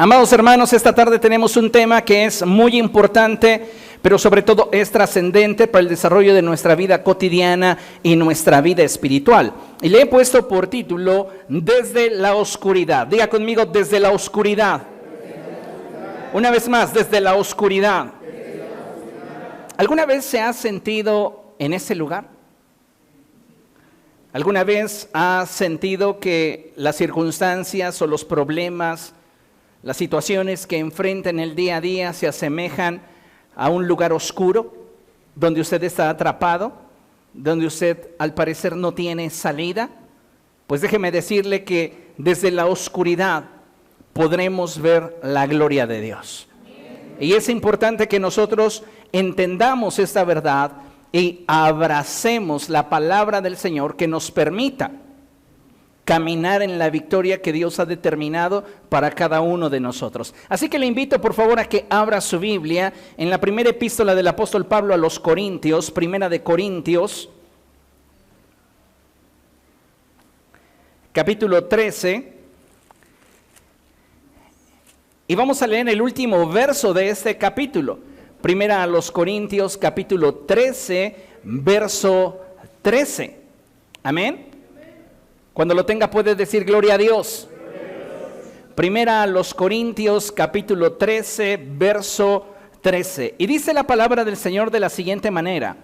Amados hermanos, esta tarde tenemos un tema que es muy importante, pero sobre todo es trascendente para el desarrollo de nuestra vida cotidiana y nuestra vida espiritual. Y le he puesto por título, Desde la Oscuridad. Diga conmigo, desde la oscuridad. Una vez más, desde la oscuridad. ¿Alguna vez se ha sentido en ese lugar? ¿Alguna vez ha sentido que las circunstancias o los problemas, las situaciones que enfrenta en el día a día se asemejan a un lugar oscuro, donde usted está atrapado, donde usted al parecer no tiene salida? Pues déjeme decirle que desde la oscuridad podremos ver la gloria de Dios. Y es importante que nosotros entendamos esta verdad y abracemos la palabra del Señor que nos permita caminar en la victoria que Dios ha determinado para cada uno de nosotros. Así que le invito por favor a que abra su Biblia en la primera epístola del apóstol Pablo a los Corintios, primera de Corintios, capítulo 13, y vamos a leer el último verso de este capítulo. Primera a los Corintios, capítulo 13, verso 13. Amén. Cuando lo tenga puede decir gloria a Dios. Primera a los Corintios, capítulo 13, verso 13. Y dice la palabra del Señor de la siguiente manera: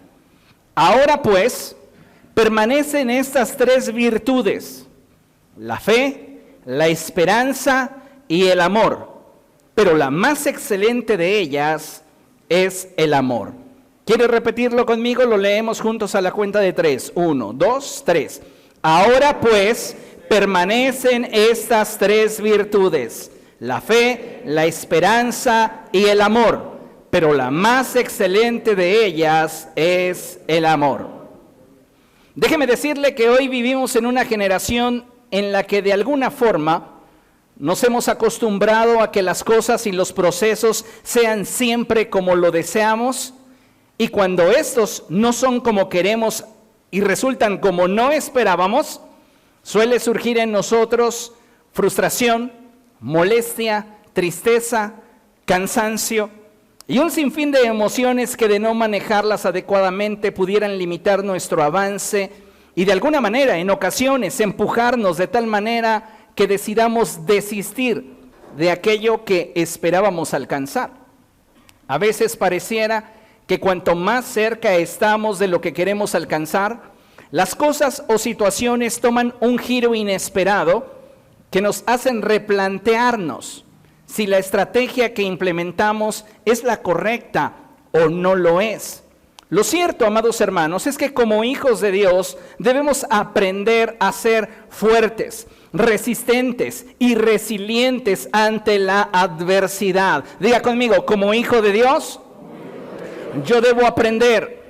ahora pues, permanecen estas tres virtudes: la fe, la esperanza y el amor. Pero la más excelente de ellas es el amor. ¿Quiere repetirlo conmigo? Lo leemos juntos a la cuenta de 3. 1, 2, 3. Ahora pues, permanecen estas tres virtudes: la fe, la esperanza y el amor. Pero la más excelente de ellas es el amor. Déjeme decirle que hoy vivimos en una generación en la que de alguna forma nos hemos acostumbrado a que las cosas y los procesos sean siempre como lo deseamos, y cuando estos no son como queremos y resultan como no esperábamos, suele surgir en nosotros frustración, molestia, tristeza, cansancio y un sinfín de emociones que, de no manejarlas adecuadamente, pudieran limitar nuestro avance y de alguna manera, en ocasiones, empujarnos de tal manera que decidamos desistir de aquello que esperábamos alcanzar. A veces pareciera que cuanto más cerca estamos de lo que queremos alcanzar, las cosas o situaciones toman un giro inesperado que nos hacen replantearnos si la estrategia que implementamos es la correcta o no lo es. Lo cierto, amados hermanos, es que como hijos de Dios debemos aprender a ser fuertes, resistentes y resilientes ante la adversidad. Diga conmigo, como hijo de Dios, yo debo aprender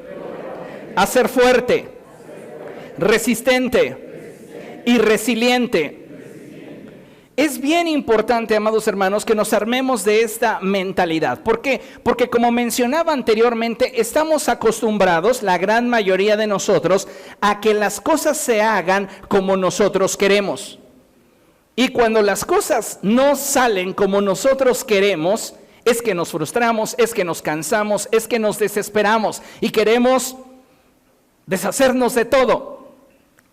a ser fuerte, resistente y resiliente. Es bien importante, amados hermanos, que nos armemos de esta mentalidad. ¿Por qué? Porque como mencionaba anteriormente, estamos acostumbrados, la gran mayoría de nosotros, a que las cosas se hagan como nosotros queremos. Y cuando las cosas no salen como nosotros queremos, es que nos frustramos, es que nos cansamos, es que nos desesperamos y queremos deshacernos de todo.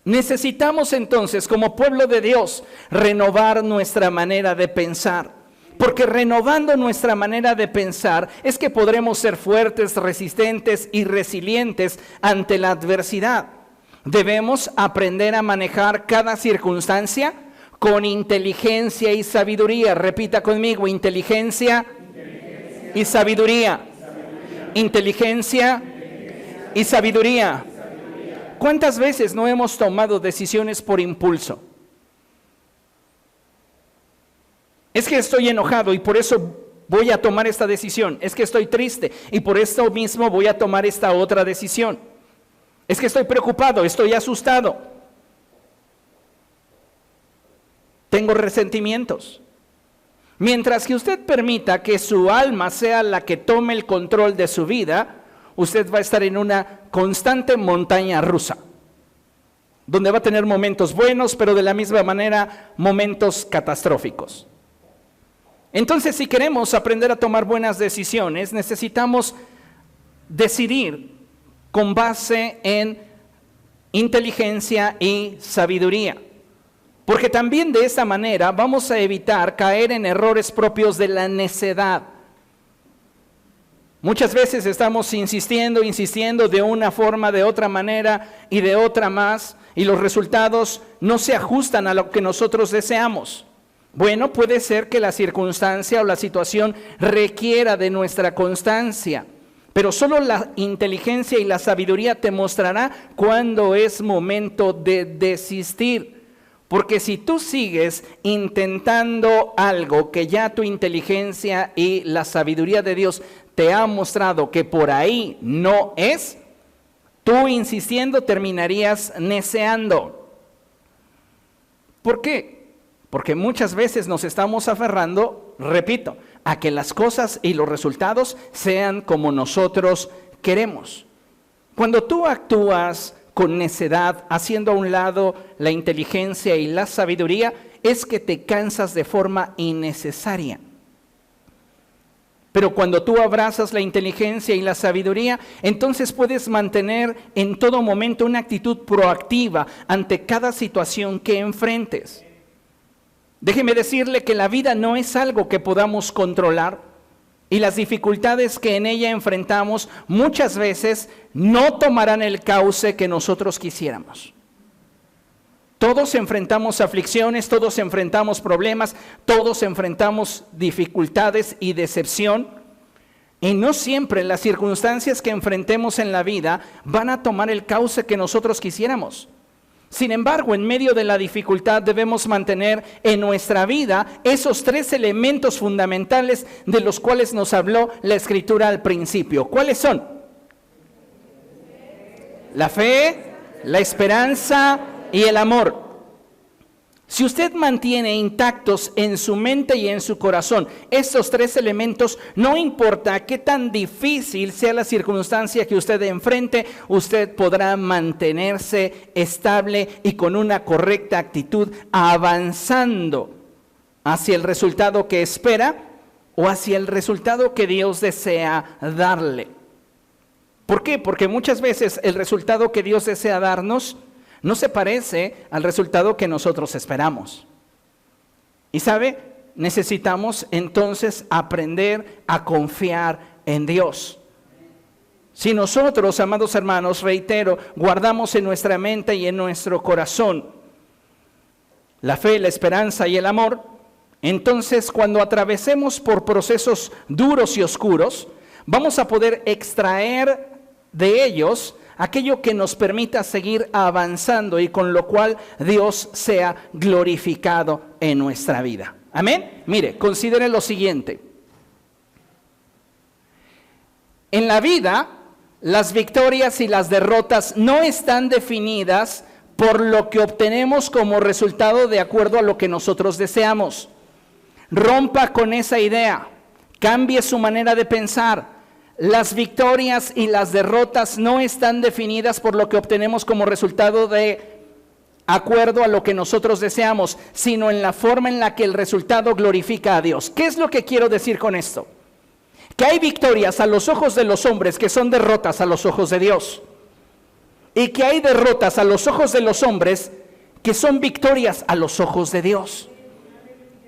Necesitamos entonces, como pueblo de Dios, renovar nuestra manera de pensar, porque renovando nuestra manera de pensar es que podremos ser fuertes, resistentes y resilientes ante la adversidad. Debemos aprender a manejar cada circunstancia con inteligencia y sabiduría. Repita conmigo, inteligencia y sabiduría. Inteligencia y sabiduría. ¿Cuántas veces no hemos tomado decisiones por impulso? Es que estoy enojado y por eso voy a tomar esta decisión. Es que estoy triste y por esto mismo voy a tomar esta otra decisión. Es que estoy preocupado, estoy asustado. Tengo resentimientos. Mientras que usted permita que su alma sea la que tome el control de su vida, usted va a estar en una constante montaña rusa, donde va a tener momentos buenos, pero de la misma manera momentos catastróficos. Entonces, si queremos aprender a tomar buenas decisiones, necesitamos decidir con base en inteligencia y sabiduría. Porque también de esta manera vamos a evitar caer en errores propios de la necedad. Muchas veces estamos insistiendo de una forma, de otra manera y de otra más, y los resultados no se ajustan a lo que nosotros deseamos. Bueno, puede ser que la circunstancia o la situación requiera de nuestra constancia, pero solo la inteligencia y la sabiduría te mostrará cuándo es momento de desistir. Porque si tú sigues intentando algo que ya tu inteligencia y la sabiduría de Dios te ha mostrado que por ahí no es, tú insistiendo terminarías neceando. ¿Por qué? Porque muchas veces nos estamos aferrando, repito, a que las cosas y los resultados sean como nosotros queremos. Cuando tú actúas con necedad, haciendo a un lado la inteligencia y la sabiduría, es que te cansas de forma innecesaria. Pero cuando tú abrazas la inteligencia y la sabiduría, entonces puedes mantener en todo momento una actitud proactiva ante cada situación que enfrentes. Déjeme decirle que la vida no es algo que podamos controlar y las dificultades que en ella enfrentamos muchas veces no tomarán el cauce que nosotros quisiéramos. Todos enfrentamos aflicciones, todos enfrentamos problemas, todos enfrentamos dificultades y decepción. Y no siempre las circunstancias que enfrentemos en la vida van a tomar el cauce que nosotros quisiéramos. Sin embargo, en medio de la dificultad debemos mantener en nuestra vida esos 3 elementos fundamentales de los cuales nos habló la Escritura al principio. ¿Cuáles son? La fe, la esperanza y el amor. Si usted mantiene intactos en su mente y en su corazón estos 3 elementos, no importa qué tan difícil sea la circunstancia que usted enfrente, usted podrá mantenerse estable y con una correcta actitud avanzando hacia el resultado que espera o hacia el resultado que Dios desea darle. ¿Por qué? Porque muchas veces el resultado que Dios desea darnos no se parece al resultado que nosotros esperamos. Y sabe, necesitamos entonces aprender a confiar en Dios. Si nosotros, amados hermanos, reitero, guardamos en nuestra mente y en nuestro corazón la fe, la esperanza y el amor, entonces cuando atravesemos por procesos duros y oscuros, vamos a poder extraer de ellos aquello que nos permita seguir avanzando y con lo cual Dios sea glorificado en nuestra vida. Amén. Mire, considere lo siguiente. En la vida, las victorias y las derrotas no están definidas por lo que obtenemos como resultado de acuerdo a lo que nosotros deseamos. Rompa con esa idea, cambie su manera de pensar. Las victorias y las derrotas no están definidas por lo que obtenemos como resultado de acuerdo a lo que nosotros deseamos, sino en la forma en la que el resultado glorifica a Dios. ¿Qué es lo que quiero decir con esto? Que hay victorias a los ojos de los hombres que son derrotas a los ojos de Dios. Y que hay derrotas a los ojos de los hombres que son victorias a los ojos de Dios.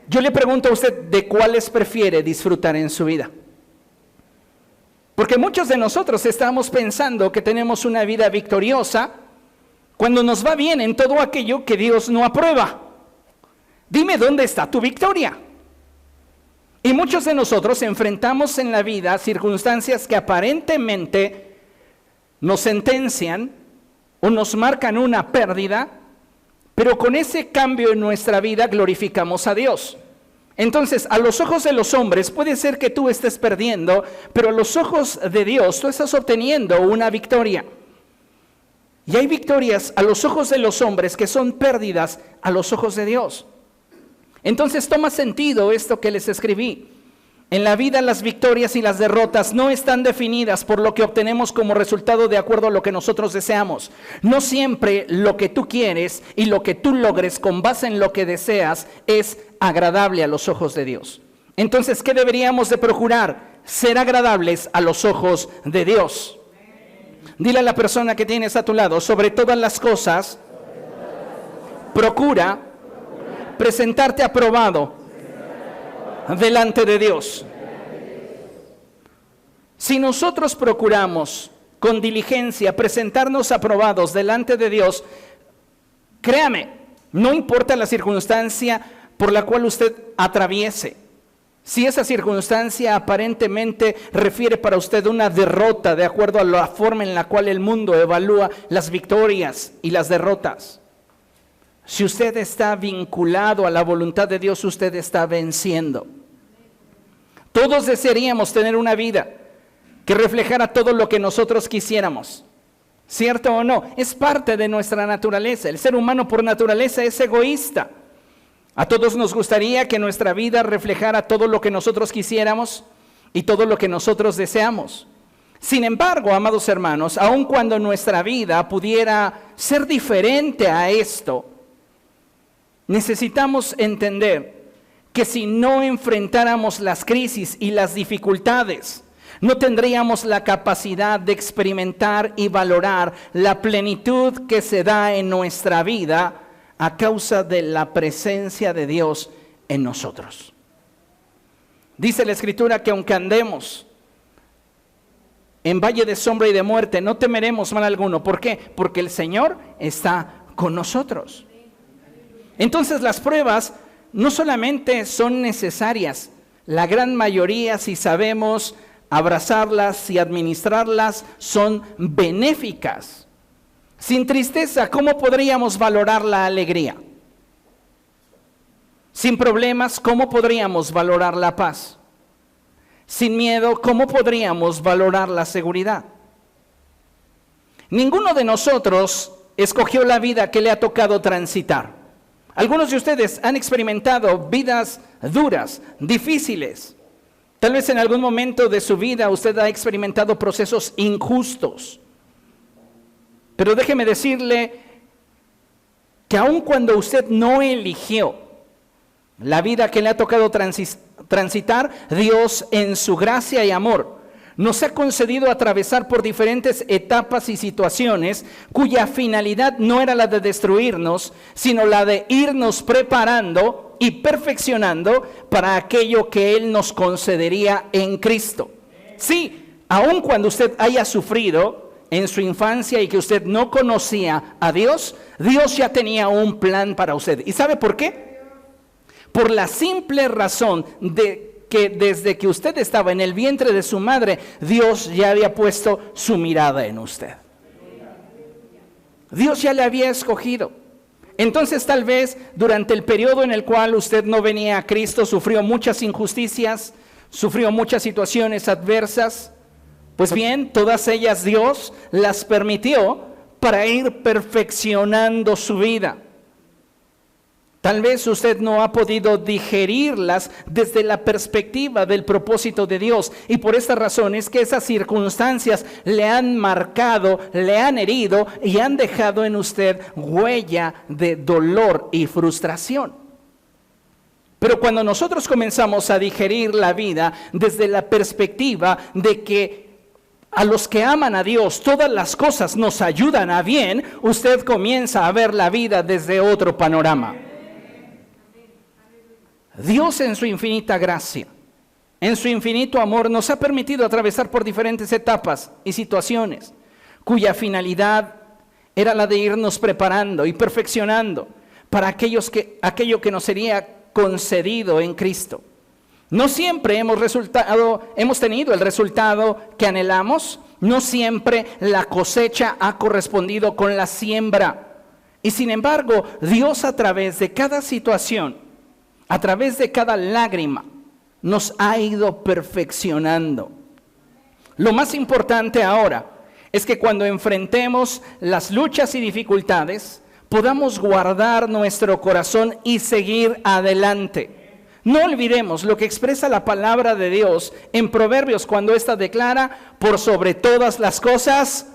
Yo le pregunto a usted, ¿de cuáles prefiere disfrutar en su vida? Porque muchos de nosotros estamos pensando que tenemos una vida victoriosa cuando nos va bien en todo aquello que Dios no aprueba. Dime dónde está tu victoria. Y muchos de nosotros enfrentamos en la vida circunstancias que aparentemente nos sentencian o nos marcan una pérdida, pero con ese cambio en nuestra vida glorificamos a Dios. Entonces, a los ojos de los hombres puede ser que tú estés perdiendo, pero a los ojos de Dios tú estás obteniendo una victoria. Y hay victorias a los ojos de los hombres que son pérdidas a los ojos de Dios. Entonces toma sentido esto que les escribí. En la vida las victorias y las derrotas no están definidas por lo que obtenemos como resultado de acuerdo a lo que nosotros deseamos. No siempre lo que tú quieres y lo que tú logres con base en lo que deseas es agradable a los ojos de Dios. Entonces, ¿qué deberíamos de procurar? Ser agradables a los ojos de Dios. Dile a la persona que tienes a tu lado, sobre todas las cosas, procura presentarte aprobado delante de Dios. Si nosotros procuramos con diligencia presentarnos aprobados delante de Dios, créame, no importa la circunstancia por la cual usted atraviese. Si esa circunstancia aparentemente refiere para usted una derrota de acuerdo a la forma en la cual el mundo evalúa las victorias y las derrotas, si usted está vinculado a la voluntad de Dios, usted está venciendo. Todos desearíamos tener una vida que reflejara todo lo que nosotros quisiéramos. ¿Cierto o no? Es parte de nuestra naturaleza. El ser humano por naturaleza es egoísta. A todos nos gustaría que nuestra vida reflejara todo lo que nosotros quisiéramos y todo lo que nosotros deseamos. Sin embargo, amados hermanos, aun cuando nuestra vida pudiera ser diferente a esto, necesitamos entender que si no enfrentáramos las crisis y las dificultades, no tendríamos la capacidad de experimentar y valorar la plenitud que se da en nuestra vida a causa de la presencia de Dios en nosotros. Dice la Escritura que aunque andemos en valle de sombra y de muerte, no temeremos mal alguno. ¿Por qué? Porque el Señor está con nosotros. Entonces las pruebas no solamente son necesarias, la gran mayoría, si sabemos abrazarlas y administrarlas, son benéficas. Sin tristeza, ¿cómo podríamos valorar la alegría? Sin problemas, ¿cómo podríamos valorar la paz? Sin miedo, ¿cómo podríamos valorar la seguridad? Ninguno de nosotros escogió la vida que le ha tocado transitar. Algunos de ustedes han experimentado vidas duras, difíciles. Tal vez en algún momento de su vida usted ha experimentado procesos injustos. Pero déjeme decirle que aun cuando usted no eligió la vida que le ha tocado transitar, Dios en su gracia y amor nos ha concedido atravesar por diferentes etapas y situaciones cuya finalidad no era la de destruirnos, sino la de irnos preparando y perfeccionando para aquello que Él nos concedería en Cristo. Sí, aun cuando usted haya sufrido en su infancia y que usted no conocía a Dios, Dios ya tenía un plan para usted. ¿Y sabe por qué? Por la simple razón de que desde que usted estaba en el vientre de su madre, Dios ya había puesto su mirada en usted. Dios ya le había escogido. Entonces tal vez durante el periodo en el cual usted no venía a Cristo, sufrió muchas injusticias, sufrió muchas situaciones adversas. Pues bien, todas ellas Dios las permitió para ir perfeccionando su vida. Tal vez usted no ha podido digerirlas desde la perspectiva del propósito de Dios. Y por esta razón es que esas circunstancias le han marcado, le han herido y han dejado en usted huella de dolor y frustración. Pero cuando nosotros comenzamos a digerir la vida desde la perspectiva de que a los que aman a Dios todas las cosas nos ayudan a bien, usted comienza a ver la vida desde otro panorama. Dios en su infinita gracia, en su infinito amor, nos ha permitido atravesar por diferentes etapas y situaciones, cuya finalidad era la de irnos preparando y perfeccionando para aquello que nos sería concedido en Cristo. No siempre hemos tenido el resultado que anhelamos, no siempre la cosecha ha correspondido con la siembra. Y sin embargo, Dios a través de cada situación, a través de cada lágrima, nos ha ido perfeccionando. Lo más importante ahora es que cuando enfrentemos las luchas y dificultades, podamos guardar nuestro corazón y seguir adelante. No olvidemos lo que expresa la palabra de Dios en Proverbios cuando ésta declara: por sobre todas las cosas,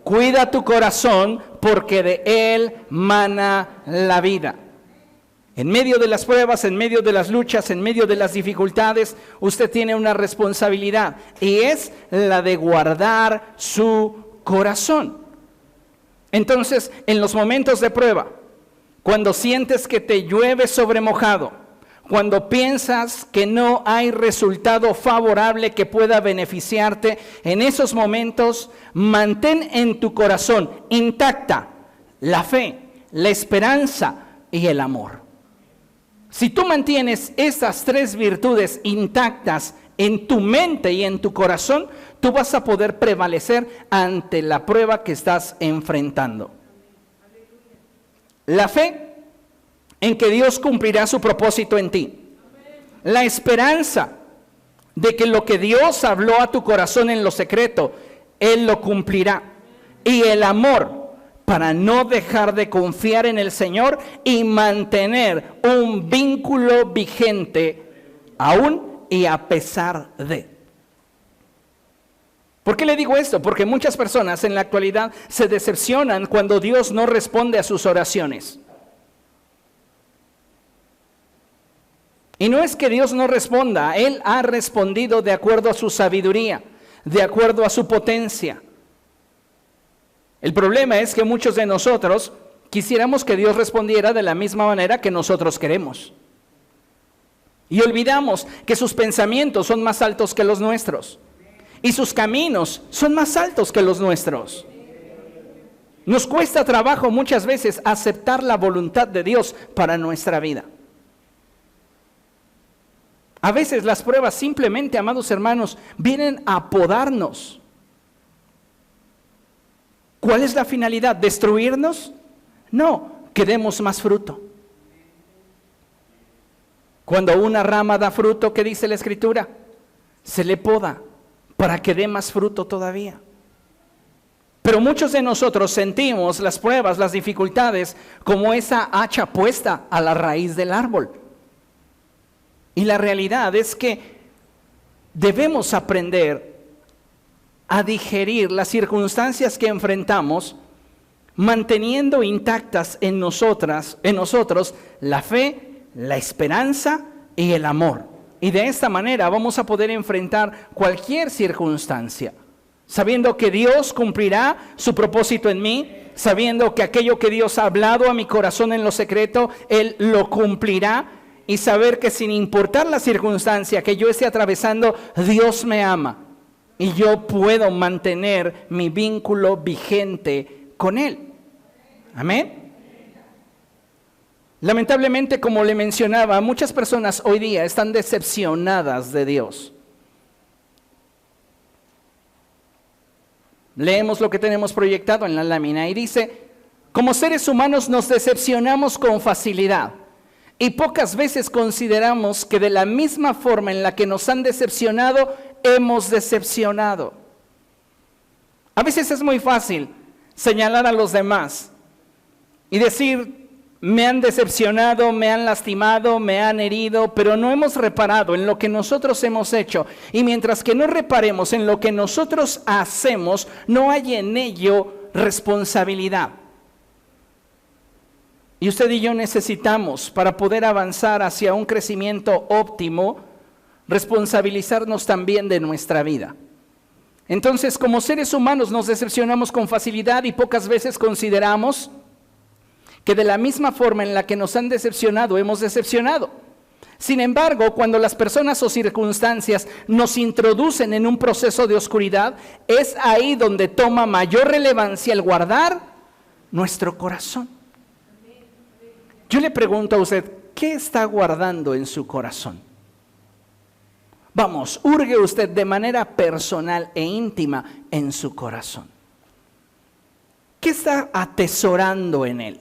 cuida tu corazón, porque de él mana la vida. En medio de las pruebas, en medio de las luchas, en medio de las dificultades, usted tiene una responsabilidad y es la de guardar su corazón. Entonces, en los momentos de prueba, cuando sientes que te llueve sobre mojado, cuando piensas que no hay resultado favorable que pueda beneficiarte, en esos momentos mantén en tu corazón intacta la fe, la esperanza y el amor. Si tú mantienes esas tres virtudes intactas en tu mente y en tu corazón, tú vas a poder prevalecer ante la prueba que estás enfrentando. La fe en que Dios cumplirá su propósito en ti. La esperanza de que lo que Dios habló a tu corazón en lo secreto, Él lo cumplirá. Y el amor para no dejar de confiar en el Señor y mantener un vínculo vigente aún y a pesar de. ¿Por qué le digo esto? Porque muchas personas en la actualidad se decepcionan cuando Dios no responde a sus oraciones. Y no es que Dios no responda, Él ha respondido de acuerdo a su sabiduría, de acuerdo a su potencia. El problema es que muchos de nosotros quisiéramos que Dios respondiera de la misma manera que nosotros queremos. Y olvidamos que sus pensamientos son más altos que los nuestros. Y sus caminos son más altos que los nuestros. Nos cuesta trabajo muchas veces aceptar la voluntad de Dios para nuestra vida. A veces las pruebas simplemente, amados hermanos, vienen a podarnos. ¿Cuál es la finalidad? ¿Destruirnos? No, que demos más fruto. Cuando una rama da fruto, ¿qué dice la Escritura? Se le poda para que dé más fruto todavía. Pero muchos de nosotros sentimos las pruebas, las dificultades, como esa hacha puesta a la raíz del árbol. Y la realidad es que debemos aprender a digerir las circunstancias que enfrentamos, manteniendo intactas en nosotros la fe, la esperanza y el amor. Y de esta manera vamos a poder enfrentar cualquier circunstancia, sabiendo que Dios cumplirá su propósito en mí, sabiendo que aquello que Dios ha hablado a mi corazón en lo secreto, Él lo cumplirá, y saber que sin importar la circunstancia que yo esté atravesando, Dios me ama y yo puedo mantener mi vínculo vigente con Él. Amén. Lamentablemente, como le mencionaba, muchas personas hoy día están decepcionadas de Dios. Leemos lo que tenemos proyectado en la lámina y dice: como seres humanos nos decepcionamos con facilidad y pocas veces consideramos que de la misma forma en la que nos han decepcionado, hemos decepcionado. A veces es muy fácil señalar a los demás y decir: me han decepcionado, me han lastimado, me han herido, pero no hemos reparado en lo que nosotros hemos hecho. Y mientras que no reparemos en lo que nosotros hacemos, no hay en ello responsabilidad. Y usted y yo necesitamos, para poder avanzar hacia un crecimiento óptimo, responsabilizarnos también de nuestra vida. Entonces, como seres humanos nos decepcionamos con facilidad y pocas veces consideramos que de la misma forma en la que nos han decepcionado, hemos decepcionado. Sin embargo, cuando las personas o circunstancias nos introducen en un proceso de oscuridad, es ahí donde toma mayor relevancia el guardar nuestro corazón. Yo le pregunto a usted, ¿qué está guardando en su corazón? Vamos, hurgue usted de manera personal e íntima en su corazón. ¿Qué está atesorando en él?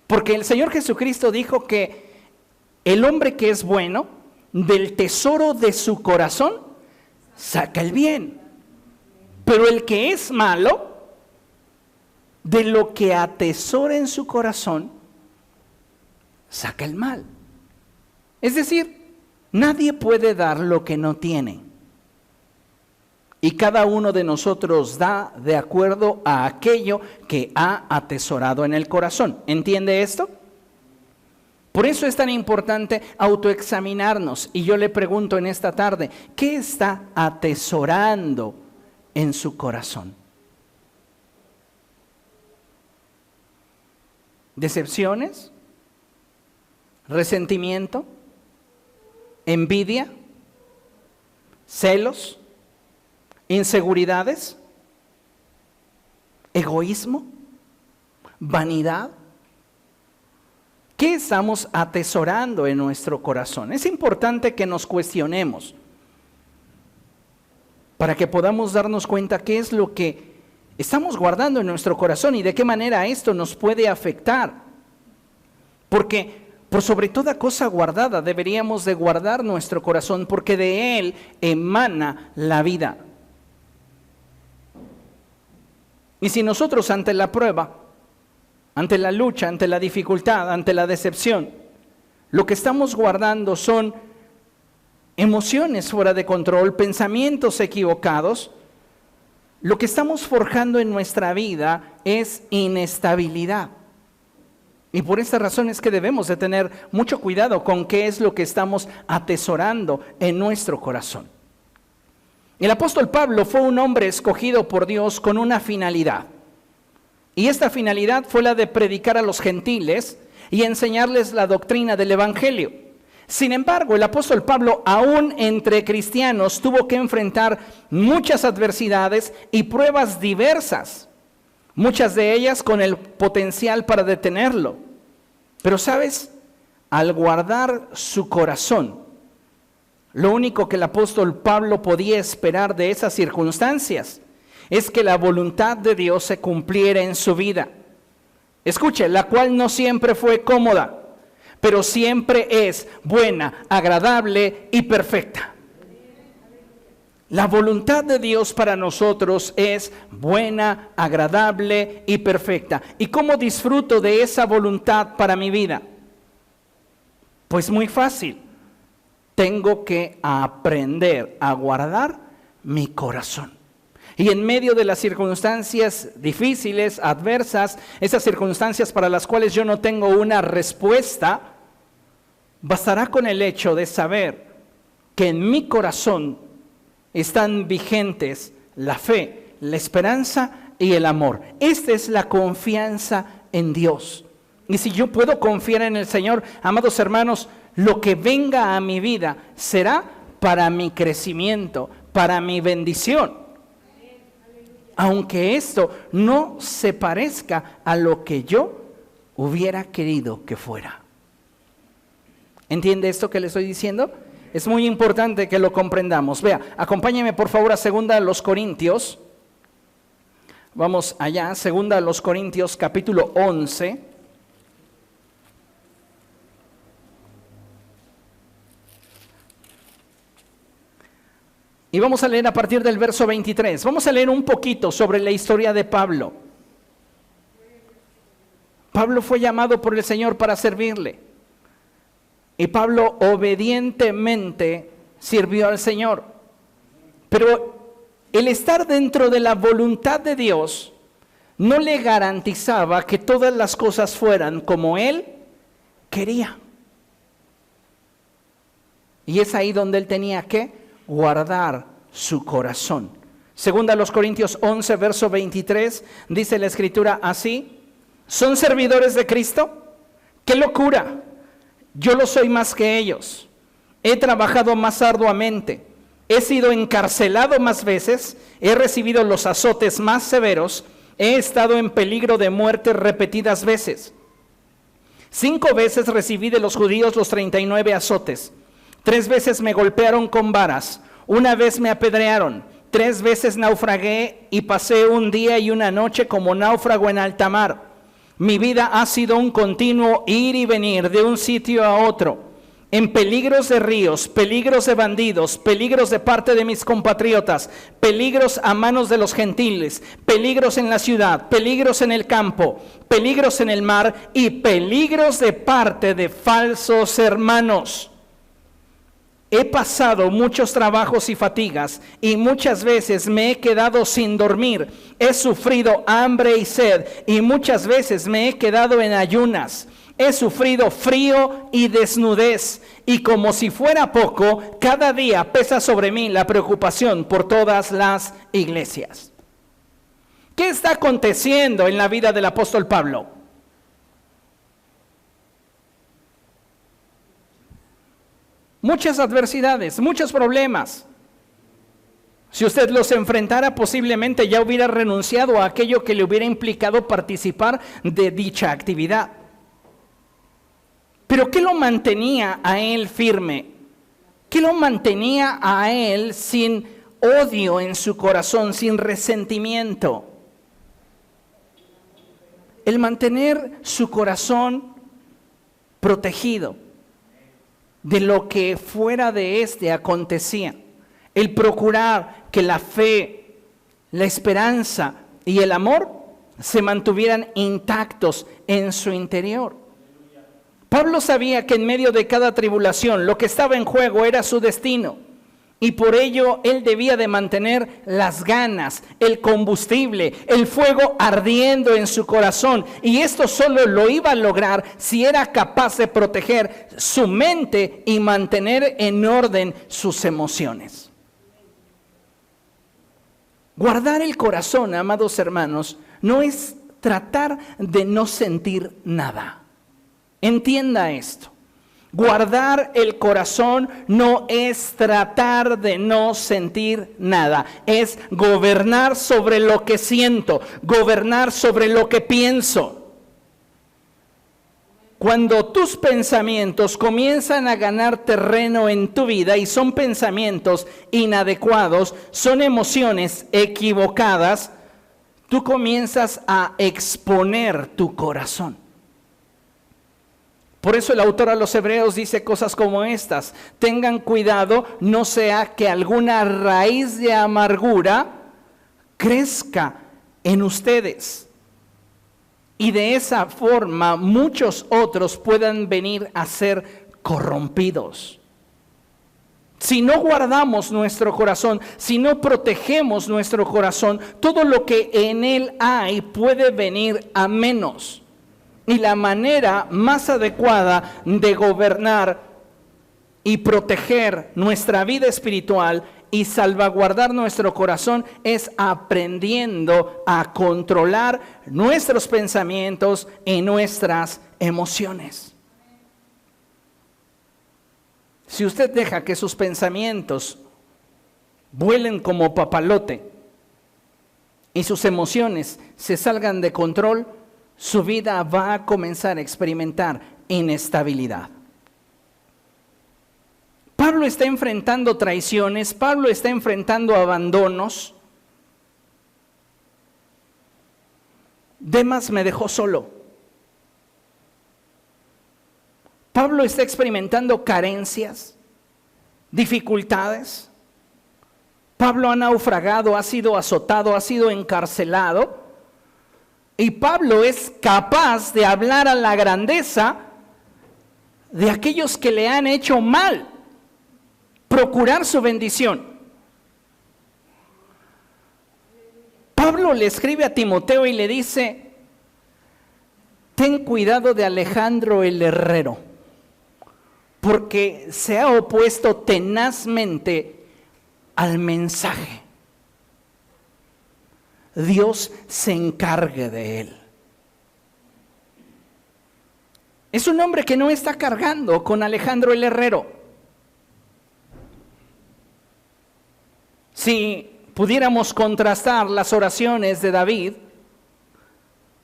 Porque el Señor Jesucristo dijo que el hombre que es bueno, del tesoro de su corazón, saca el bien. Pero el que es malo, de lo que atesora en su corazón, saca el mal. Es decir, nadie puede dar lo que no tiene. Y cada uno de nosotros da de acuerdo a aquello que ha atesorado en el corazón. ¿Entiende esto? Por eso es tan importante autoexaminarnos. Y yo le pregunto en esta tarde, ¿qué está atesorando en su corazón? ¿Decepciones? ¿Resentimiento? ¿Envidia? ¿Celos? ¿Inseguridades? ¿Egoísmo? ¿Vanidad? ¿Qué estamos atesorando en nuestro corazón? Es importante que nos cuestionemos para que podamos darnos cuenta qué es lo que estamos guardando en nuestro corazón y de qué manera esto nos puede afectar. Porque por sobre toda cosa guardada deberíamos de guardar nuestro corazón, porque de él emana la vida. Y si nosotros ante la prueba, ante la lucha, ante la dificultad, ante la decepción, lo que estamos guardando son emociones fuera de control, pensamientos equivocados, lo que estamos forjando en nuestra vida es inestabilidad. Y por esta razón es que debemos de tener mucho cuidado con qué es lo que estamos atesorando en nuestro corazón. El apóstol Pablo fue un hombre escogido por Dios con una finalidad. Y esta finalidad fue la de predicar a los gentiles y enseñarles la doctrina del evangelio. Sin embargo, el apóstol Pablo, aún entre cristianos, tuvo que enfrentar muchas adversidades y pruebas diversas, muchas de ellas con el potencial para detenerlo. Pero ¿sabes? Al guardar su corazón, lo único que el apóstol Pablo podía esperar de esas circunstancias es que la voluntad de Dios se cumpliera en su vida. Escuche, la cual no siempre fue cómoda, pero siempre es buena, agradable y perfecta. La voluntad de Dios para nosotros es buena, agradable y perfecta. ¿Y cómo disfruto de esa voluntad para mi vida? Pues muy fácil. Tengo que aprender a guardar mi corazón. Y en medio de las circunstancias difíciles, adversas, esas circunstancias para las cuales yo no tengo una respuesta, bastará con el hecho de saber que en mi corazón están vigentes la fe, la esperanza y el amor. Esta es la confianza en Dios. Y si yo puedo confiar en el Señor, amados hermanos, lo que venga a mi vida será para mi crecimiento, para mi bendición. Aunque esto no se parezca a lo que yo hubiera querido que fuera. ¿Entiende esto que le estoy diciendo? Es muy importante que lo comprendamos. Vea, acompáñeme por favor a 2 Corintios. Vamos allá, 2 Corintios capítulo 11. Y vamos a leer a partir del verso 23. Vamos a leer un poquito sobre la historia de Pablo. Pablo fue llamado por el Señor para servirle. Y Pablo obedientemente sirvió al Señor. Pero el estar dentro de la voluntad de Dios no le garantizaba que todas las cosas fueran como él quería. Y es ahí donde él tenía que guardar su corazón. 2 Corintios 11, verso 23, dice la Escritura así: ¿son servidores de Cristo? ¡Qué locura! Yo lo soy más que ellos. He trabajado más arduamente. He sido encarcelado más veces. He recibido los azotes más severos. He estado en peligro de muerte repetidas veces. 5 veces recibí de los judíos los 39 azotes. 3 veces me golpearon con varas. 1 vez me apedrearon. 3 veces naufragué y pasé un día y una noche como náufrago en alta mar. Mi vida ha sido un continuo ir y venir de un sitio a otro, en peligros de ríos, peligros de bandidos, peligros de parte de mis compatriotas, peligros a manos de los gentiles, peligros en la ciudad, peligros en el campo, peligros en el mar y peligros de parte de falsos hermanos. He pasado muchos trabajos y fatigas y muchas veces me he quedado sin dormir. He sufrido hambre y sed y muchas veces me he quedado en ayunas. he sufrido frío y desnudez, y como si fuera poco, cada día pesa sobre mí la preocupación por todas las iglesias. ¿Qué está aconteciendo en la vida del apóstol Pablo? Muchas adversidades, muchos problemas. Si usted los enfrentara, posiblemente ya hubiera renunciado a aquello que le hubiera implicado participar de dicha actividad. Pero ¿qué lo mantenía a él firme? ¿Qué lo mantenía a él sin odio en su corazón, sin resentimiento? El mantener su corazón protegido de lo que fuera de este acontecía. El procurar que la fe, la esperanza y el amor se mantuvieran intactos en su interior. Pablo sabía que en medio de cada tribulación lo que estaba en juego era su destino, y por ello él debía de mantener las ganas, el combustible, el fuego ardiendo en su corazón, y esto solo lo iba a lograr si era capaz de proteger su mente y mantener en orden sus emociones. Guardar el corazón, amados hermanos, no es tratar de no sentir nada. Entienda esto. Guardar el corazón no es tratar de no sentir nada. Es gobernar sobre lo que siento, gobernar sobre lo que pienso. Cuando tus pensamientos comienzan a ganar terreno en tu vida y son pensamientos inadecuados, son emociones equivocadas, tú comienzas a exponer tu corazón. Por eso el autor a los Hebreos dice cosas como estas: tengan cuidado, no sea que alguna raíz de amargura crezca en ustedes, y de esa forma muchos otros puedan venir a ser corrompidos. Si no guardamos nuestro corazón, si no protegemos nuestro corazón, todo lo que en él hay puede venir a menos. Y la manera más adecuada de gobernar y proteger nuestra vida espiritual y salvaguardar nuestro corazón es aprendiendo a controlar nuestros pensamientos y nuestras emociones. Si usted deja que sus pensamientos vuelen como papalote y sus emociones se salgan de control, su vida va a comenzar a experimentar inestabilidad. Pablo está enfrentando traiciones, Pablo está enfrentando abandonos. Demas me dejó solo. Pablo está experimentando carencias, dificultades. Pablo ha naufragado, ha sido azotado, ha sido encarcelado. Y Pablo es capaz de hablar a la grandeza de aquellos que le han hecho mal, procurar su bendición. Pablo le escribe a Timoteo y le dice: ten cuidado de Alejandro el herrero, porque se ha opuesto tenazmente al mensaje. Dios se encargue de él. Es un hombre que no está cargando con Alejandro el herrero. Si pudiéramos contrastar las oraciones de David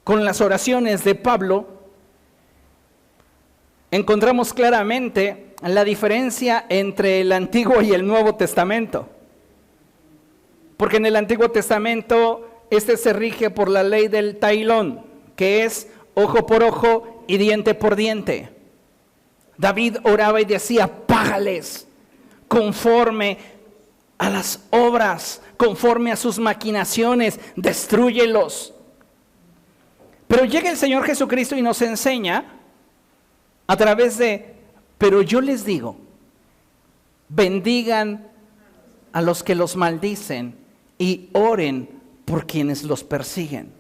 con las oraciones de Pablo, encontramos claramente la diferencia entre el Antiguo y el Nuevo Testamento. Porque en el Antiguo Testamento este se rige por la ley del tailón, que es ojo por ojo y diente por diente. David oraba y decía: págales conforme a las obras, conforme a sus maquinaciones, destrúyelos. Pero llega el Señor Jesucristo y nos enseña a través de: pero yo les digo, bendigan a los que los maldicen y oren por quienes los persiguen.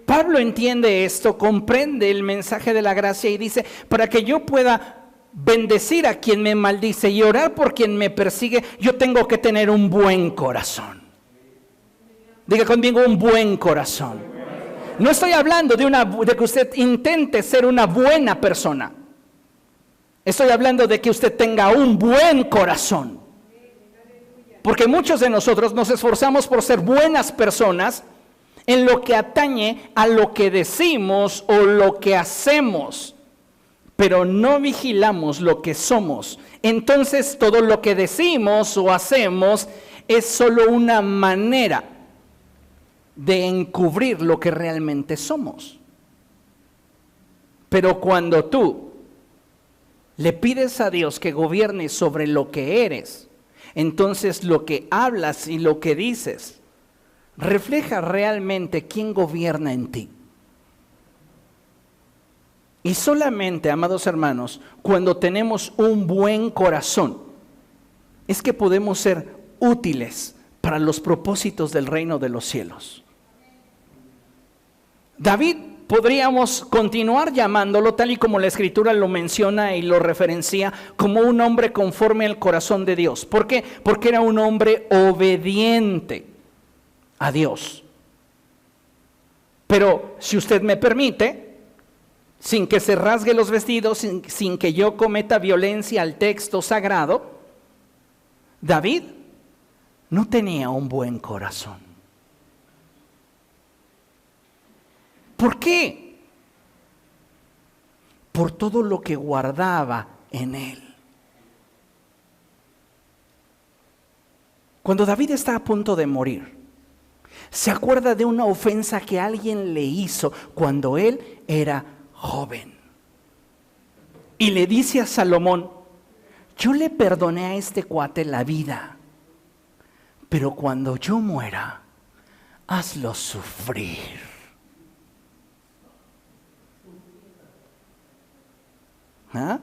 Pablo entiende esto, comprende el mensaje de la gracia y dice, para que yo pueda bendecir a quien me maldice y orar por quien me persigue, yo tengo que tener un buen corazón. Diga conmigo, un buen corazón. No estoy hablando de que usted intente ser una buena persona. Estoy hablando de que usted tenga un buen corazón. Porque muchos de nosotros nos esforzamos por ser buenas personas en lo que atañe a lo que decimos o lo que hacemos, pero no vigilamos lo que somos. Entonces todo lo que decimos o hacemos es solo una manera de encubrir lo que realmente somos. Pero cuando tú le pides a Dios que gobierne sobre lo que eres, entonces lo que hablas y lo que dices refleja realmente quién gobierna en ti. Y solamente, amados hermanos, cuando tenemos un buen corazón, es que podemos ser útiles para los propósitos del reino de los cielos. David, podríamos continuar llamándolo, tal y como la Escritura lo menciona y lo referencia, como un hombre conforme al corazón de Dios. ¿Por qué? Porque era un hombre obediente a Dios. Pero si usted me permite, sin que se rasgue los vestidos, sin que yo cometa violencia al texto sagrado, David no tenía un buen corazón. ¿Por qué? Por todo lo que guardaba en él. Cuando David está a punto de morir, se acuerda de una ofensa que alguien le hizo cuando él era joven. Y le dice a Salomón, yo le perdoné a este cuate la vida, pero cuando yo muera, hazlo sufrir. ¿Ah?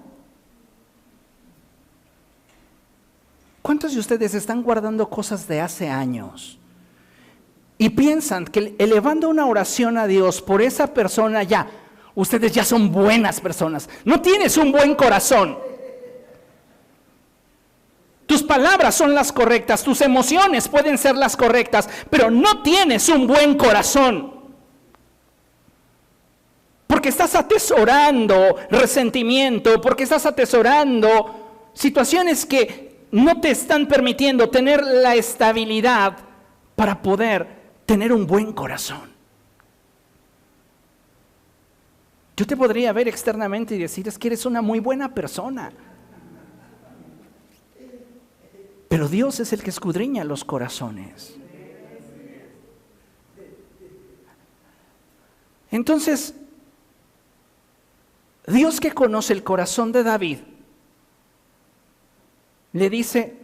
¿Cuántos de ustedes están guardando cosas de hace años? Y piensan que elevando una oración a Dios por esa persona ya, ustedes ya son buenas personas. No tienes un buen corazón. Tus palabras son las correctas, tus emociones pueden ser las correctas, pero no tienes un buen corazón. Porque estás atesorando resentimiento, porque estás atesorando situaciones que no te están permitiendo tener la estabilidad para poder tener un buen corazón. Yo te podría ver externamente y decir, es que eres una muy buena persona. Pero Dios es el que escudriña los corazones. Entonces, Dios, que conoce el corazón de David, le dice,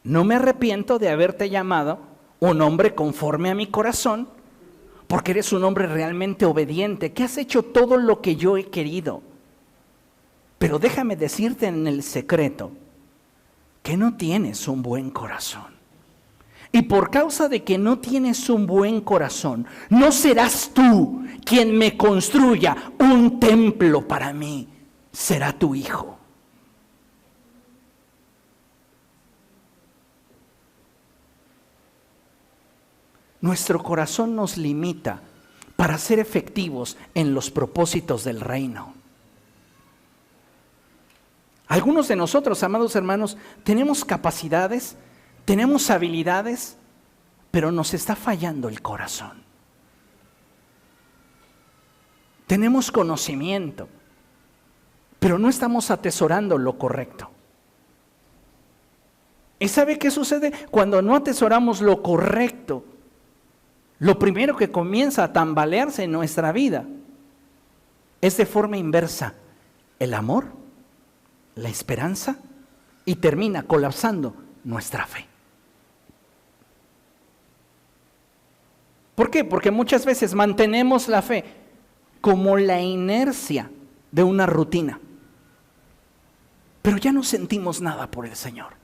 no me arrepiento de haberte llamado un hombre conforme a mi corazón, porque eres un hombre realmente obediente, que has hecho todo lo que yo he querido. Pero déjame decirte en el secreto que no tienes un buen corazón. Y por causa de que no tienes un buen corazón, no serás tú quien me construya un templo para mí, será tu hijo. Nuestro corazón nos limita para ser efectivos en los propósitos del reino. Algunos de nosotros, amados hermanos, tenemos capacidades, tenemos habilidades, pero nos está fallando el corazón. Tenemos conocimiento, pero no estamos atesorando lo correcto. ¿Y sabe qué sucede? Cuando no atesoramos lo correcto, lo primero que comienza a tambalearse en nuestra vida es de forma inversa el amor, la esperanza, y termina colapsando nuestra fe. ¿Por qué? Porque muchas veces mantenemos la fe como la inercia de una rutina, pero ya no sentimos nada por el Señor.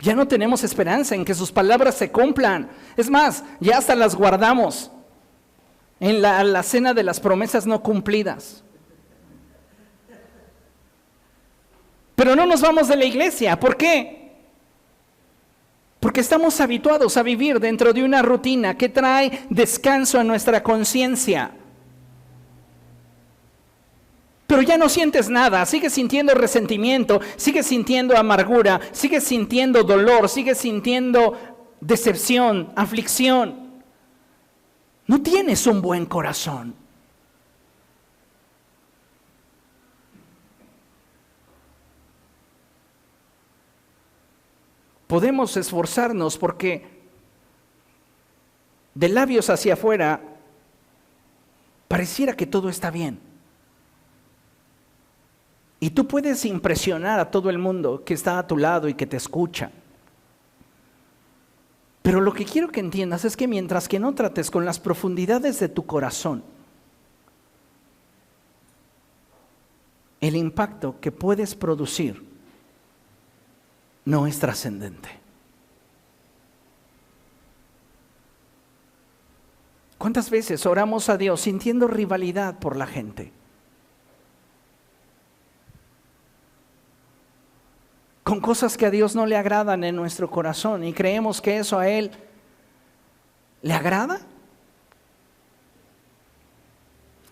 Ya no tenemos esperanza en que sus palabras se cumplan. Es más, ya hasta las guardamos. en la cena de las promesas no cumplidas. Pero no nos vamos de la iglesia. ¿Por qué? Porque estamos habituados a vivir dentro de una rutina que trae descanso a nuestra conciencia. Pero ya no sientes nada, sigues sintiendo resentimiento, sigues sintiendo amargura, sigues sintiendo dolor, sigues sintiendo decepción, aflicción. No tienes un buen corazón. Podemos esforzarnos porque de labios hacia afuera pareciera que todo está bien. Y tú puedes impresionar a todo el mundo que está a tu lado y que te escucha. Pero lo que quiero que entiendas es que mientras que no trates con las profundidades de tu corazón, el impacto que puedes producir no es trascendente. ¿Cuántas veces oramos a Dios sintiendo rivalidad por la gente? Con cosas que a Dios no le agradan en nuestro corazón y creemos que eso a Él le agrada.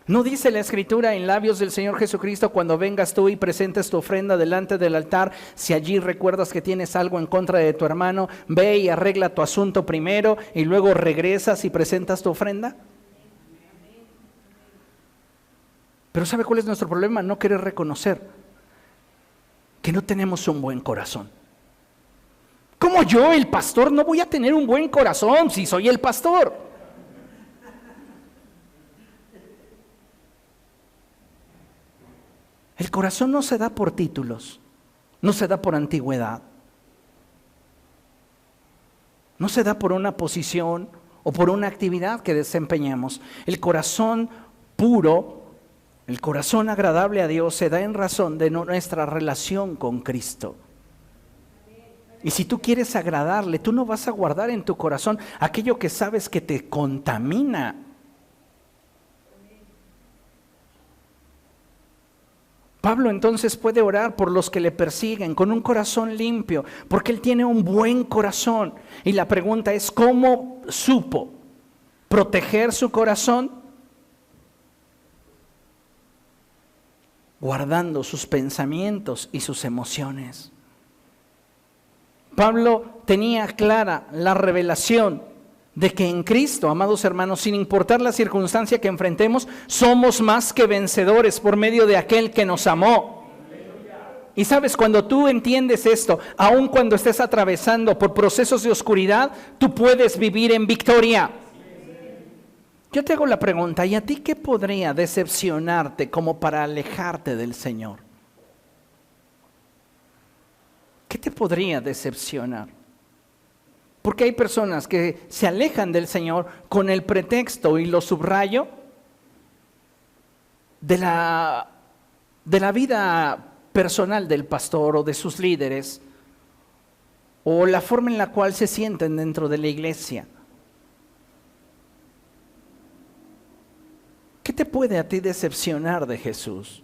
¿No dice la Escritura en labios del Señor Jesucristo, cuando vengas tú y presentes tu ofrenda delante del altar, si allí recuerdas que tienes algo en contra de tu hermano, ve y arregla tu asunto primero y luego regresas y presentas tu ofrenda? Pero ¿sabe cuál es nuestro problema? No querer reconocer que no tenemos un buen corazón. ¿Cómo yo, el pastor, no voy a tener un buen corazón si soy el pastor? El corazón no se da por títulos, no se da por antigüedad, no se da por una posición o por una actividad que desempeñamos. El corazón puro, el corazón agradable a Dios se da en razón de nuestra relación con Cristo. Y si tú quieres agradarle, tú no vas a guardar en tu corazón aquello que sabes que te contamina. Pablo entonces puede orar por los que le persiguen con un corazón limpio, porque él tiene un buen corazón. Y la pregunta es, ¿cómo supo proteger su corazón? Guardando sus pensamientos y sus emociones. Pablo tenía clara la revelación de que en Cristo, amados hermanos, sin importar la circunstancia que enfrentemos, somos más que vencedores por medio de aquel que nos amó. Y sabes, cuando tú entiendes esto, aun cuando estés atravesando por procesos de oscuridad, tú puedes vivir en victoria. Yo te hago la pregunta, ¿y a ti qué podría decepcionarte como para alejarte del Señor? ¿Qué te podría decepcionar? Porque hay personas que se alejan del Señor con el pretexto, y lo subrayo, de la vida personal del pastor o de sus líderes, o la forma en la cual se sienten dentro de la iglesia. ¿Qué te puede a ti decepcionar de Jesús?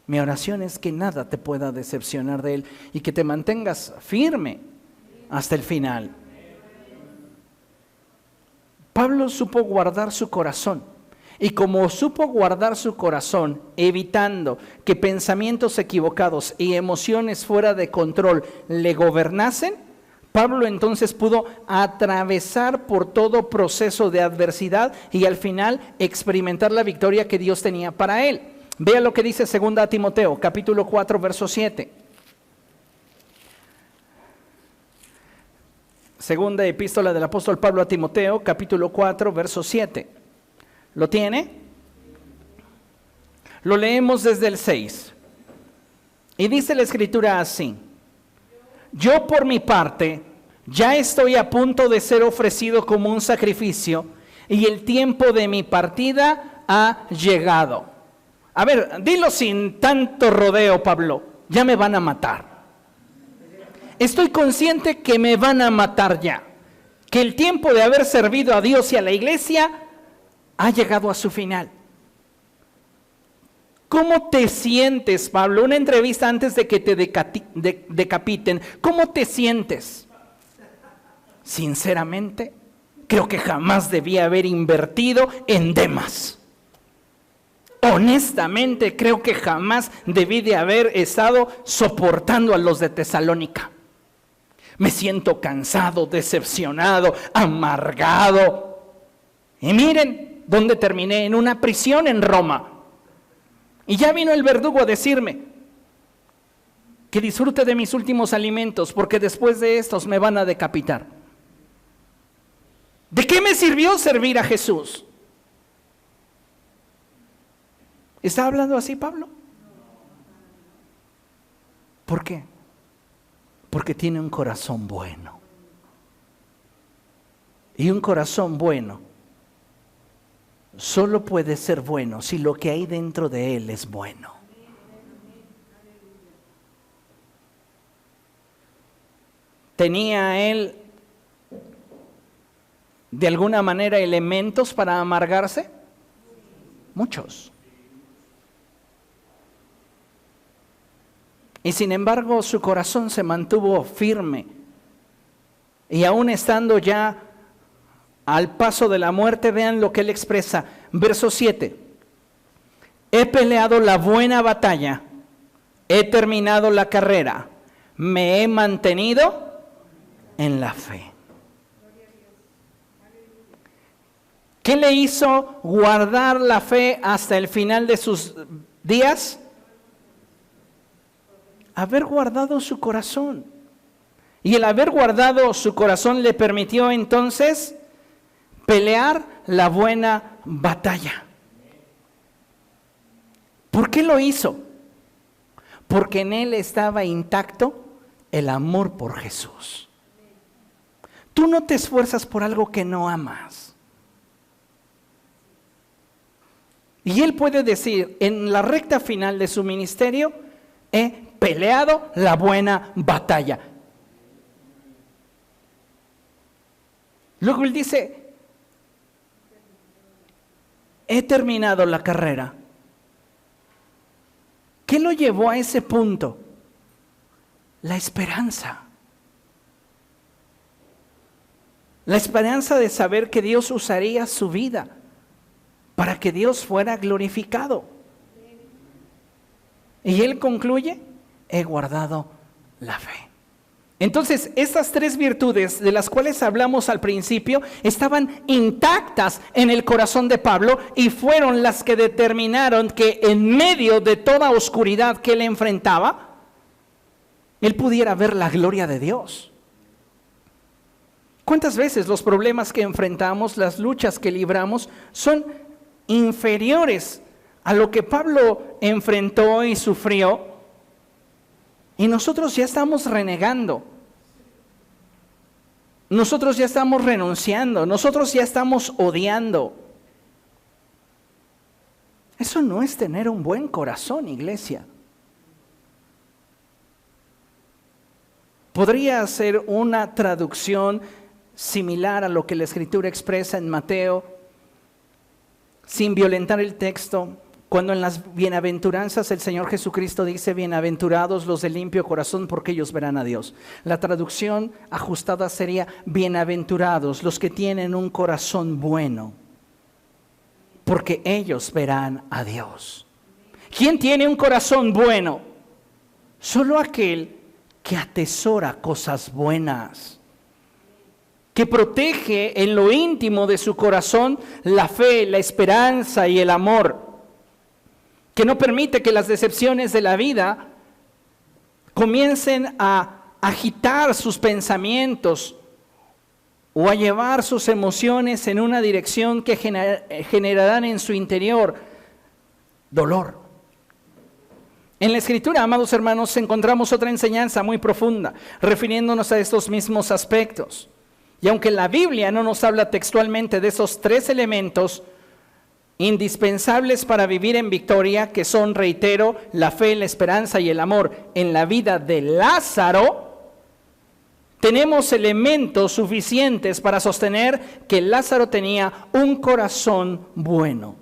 Mi oración es que nada te pueda decepcionar de Él y que te mantengas firme hasta el final. Pablo supo guardar su corazón, y como supo guardar su corazón, evitando que pensamientos equivocados y emociones fuera de control le gobernasen, Pablo entonces pudo atravesar por todo proceso de adversidad y al final experimentar la victoria que Dios tenía para él. Vea lo que dice 2 Timoteo, capítulo 4, verso 7. Segunda epístola del apóstol Pablo a Timoteo, capítulo 4, verso 7. ¿Lo tiene? Lo leemos desde el 6. Y dice la Escritura así: yo por mi parte ya estoy a punto de ser ofrecido como un sacrificio, y el tiempo de mi partida ha llegado. A ver, dilo sin tanto rodeo, Pablo. Ya me van a matar. Estoy consciente que me van a matar ya. que el tiempo de haber servido a Dios y a la iglesia ha llegado a su final. ¿Cómo te sientes, Pablo? Una entrevista antes de que te decapiten. ¿Cómo te sientes? Sinceramente, creo que jamás debía haber invertido en Demas. Honestamente, creo que jamás debí de haber estado soportando a los de Tesalónica. Me siento cansado, decepcionado, amargado. Y miren dónde terminé, en una prisión en Roma. Y ya vino el verdugo a decirme que disfrute de mis últimos alimentos, porque después de estos me van a decapitar. ¿De qué me sirvió servir a Jesús? ¿Está hablando así Pablo? ¿Por qué? Porque tiene un corazón bueno. Y un corazón bueno solo puede ser bueno si lo que hay dentro de él es bueno. ¿Tenía él de alguna manera elementos para amargarse? Muchos. Y sin embargo su corazón se mantuvo firme. Y aún estando ya al paso de la muerte, vean lo que él expresa. Verso 7. He peleado la buena batalla, he terminado la carrera, me he mantenido en la fe. ¿Qué le hizo guardar la fe hasta el final de sus días? Haber guardado su corazón. Y el haber guardado su corazón le permitió entonces pelear la buena batalla. ¿Por qué lo hizo? Porque en él estaba intacto el amor por Jesús. Tú no te esfuerzas por algo que no amas. Y él puede decir, en la recta final de su ministerio, he peleado la buena batalla. Luego él dice, he terminado la carrera. ¿Qué lo llevó a ese punto? La esperanza. La esperanza de saber que Dios usaría su vida para que Dios fuera glorificado. Y él concluye, he guardado la fe. Entonces, estas tres virtudes de las cuales hablamos al principio estaban intactas en el corazón de Pablo y fueron las que determinaron que en medio de toda oscuridad que él enfrentaba, él pudiera ver la gloria de Dios. ¿Cuántas veces los problemas que enfrentamos, las luchas que libramos, son inferiores a lo que Pablo enfrentó y sufrió? Y nosotros ya estamos renegando. Nosotros ya estamos renunciando. Nosotros ya estamos odiando. Eso no es tener un buen corazón, iglesia. Podría ser una traducción similar a lo que la Escritura expresa en Mateo, sin violentar el texto, cuando en las bienaventuranzas el Señor Jesucristo dice, bienaventurados los de limpio corazón, porque ellos verán a Dios. La traducción ajustada sería, bienaventurados los que tienen un corazón bueno, porque ellos verán a Dios. ¿Quién tiene un corazón bueno? Solo aquel que atesora cosas buenas, que protege en lo íntimo de su corazón la fe, la esperanza y el amor, que no permite que las decepciones de la vida comiencen a agitar sus pensamientos o a llevar sus emociones en una dirección que generarán en su interior dolor. En la Escritura, amados hermanos, encontramos otra enseñanza muy profunda, refiriéndonos a estos mismos aspectos. Y aunque la Biblia no nos habla textualmente de esos tres elementos indispensables para vivir en victoria, que son, reitero, la fe, la esperanza y el amor, en la vida de Lázaro, tenemos elementos suficientes para sostener que Lázaro tenía un corazón bueno,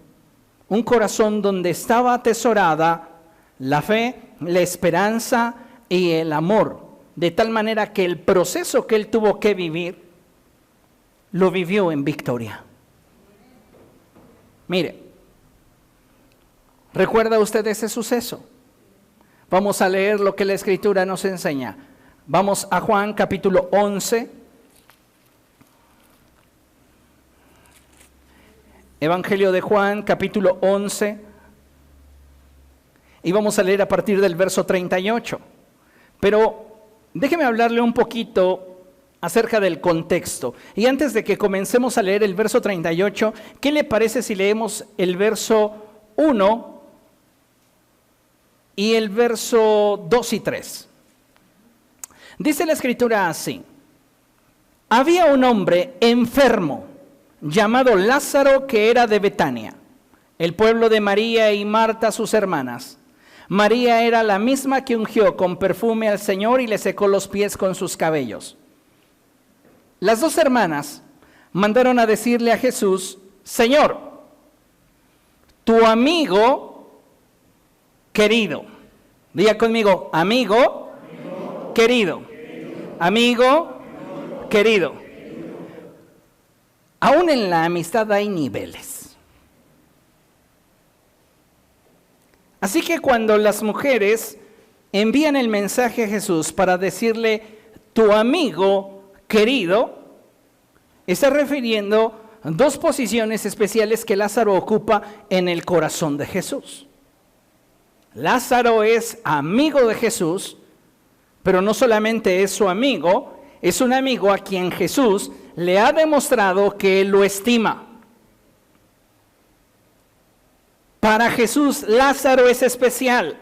un corazón donde estaba atesorada la fe, la esperanza y el amor, de tal manera que el proceso que él tuvo que vivir, lo vivió en victoria. Mire, ¿recuerda usted ese suceso? Vamos a leer lo que la Escritura nos enseña. Vamos a Juan capítulo 11. Evangelio de Juan capítulo 11. Y vamos a leer a partir del verso 38. Pero déjeme hablarle un poquito acerca del contexto. Y antes de que comencemos a leer el verso 38, ¿qué le parece si leemos el verso 1 y el verso 2 y 3? Dice la Escritura así: había un hombre enfermo llamado Lázaro, que era de Betania, el pueblo de María y Marta, sus hermanas. María era la misma que ungió con perfume al Señor y le secó los pies con sus cabellos. Las dos hermanas mandaron a decirle a Jesús: Señor, tu amigo querido, diga conmigo, amigo, querido, amigo, querido. Aún en la amistad hay niveles. Así que cuando las mujeres envían el mensaje a Jesús para decirle tu amigo querido, está refiriendo dos posiciones especiales que Lázaro ocupa en el corazón de Jesús. Lázaro es amigo de Jesús, pero no solamente es su amigo, es un amigo a quien Jesús le ha demostrado que él lo estima. Para Jesús, Lázaro es especial.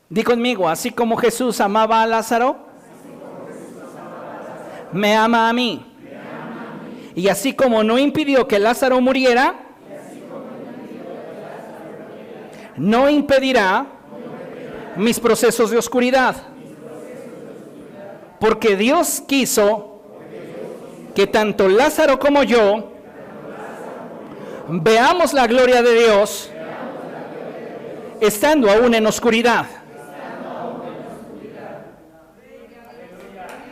Di conmigo, así como Jesús amaba a Lázaro, me ama a mí. Y así como no impidió que Lázaro muriera, no impedirá mis procesos de oscuridad. Porque Dios quiso que tanto Lázaro como yo veamos la gloria de Dios estando aún en oscuridad.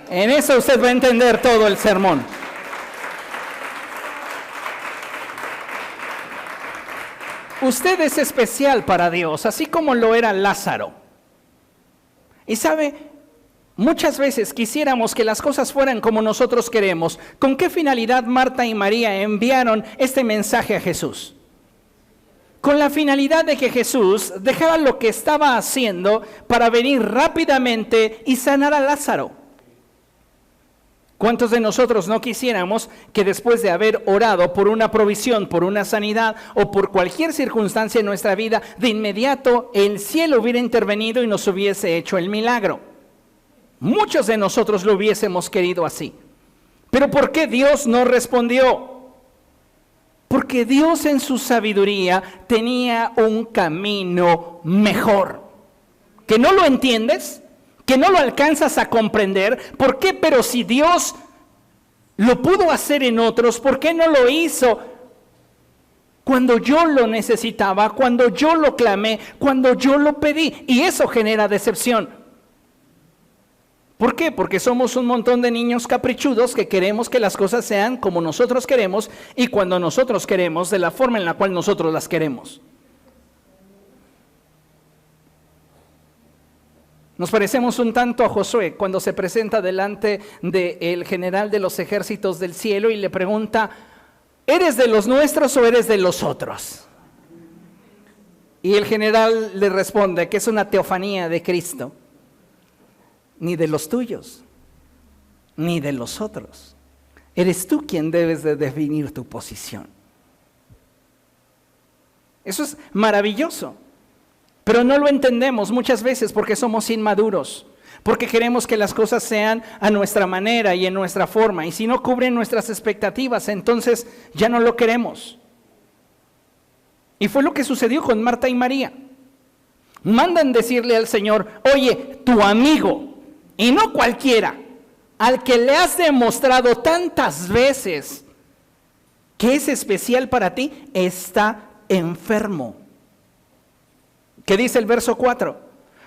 En eso usted va a entender todo el sermón. Usted es especial para Dios, así como lo era Lázaro. Y sabe, muchas veces quisiéramos que las cosas fueran como nosotros queremos. ¿Con qué finalidad Marta y María enviaron este mensaje a Jesús? Con la finalidad de que Jesús dejara lo que estaba haciendo para venir rápidamente y sanar a Lázaro. ¿Cuántos de nosotros no quisiéramos que después de haber orado por una provisión, por una sanidad o por cualquier circunstancia en nuestra vida, de inmediato el cielo hubiera intervenido y nos hubiese hecho el milagro? Muchos de nosotros lo hubiésemos querido así. ¿Pero por qué Dios no respondió? Porque Dios en su sabiduría tenía un camino mejor. ¿Que no lo entiendes? ¿Que no lo alcanzas a comprender? ¿Por qué? Pero si Dios lo pudo hacer en otros, ¿por qué no lo hizo cuando yo lo necesitaba, cuando yo lo clamé, cuando yo lo pedí? Y eso genera decepción. ¿Por qué? Porque somos un montón de niños caprichudos que queremos que las cosas sean como nosotros queremos y cuando nosotros queremos, de la forma en la cual nosotros las queremos. Nos parecemos un tanto a Josué cuando se presenta delante del general de los ejércitos del cielo y le pregunta: ¿eres de los nuestros o eres de los otros? Y el general le responde que es una teofanía de Cristo. Ni de los tuyos, ni de los otros. Eres tú quien debes de definir tu posición. Eso es maravilloso. Pero no lo entendemos muchas veces porque somos inmaduros, porque queremos que las cosas sean a nuestra manera y en nuestra forma, y si no cubren nuestras expectativas, entonces ya no lo queremos. Y fue lo que sucedió con Marta y María. Mandan decirle al Señor: oye, tu amigo, y no cualquiera, al que le has demostrado tantas veces que es especial para ti, está enfermo. ¿Qué dice el verso 4?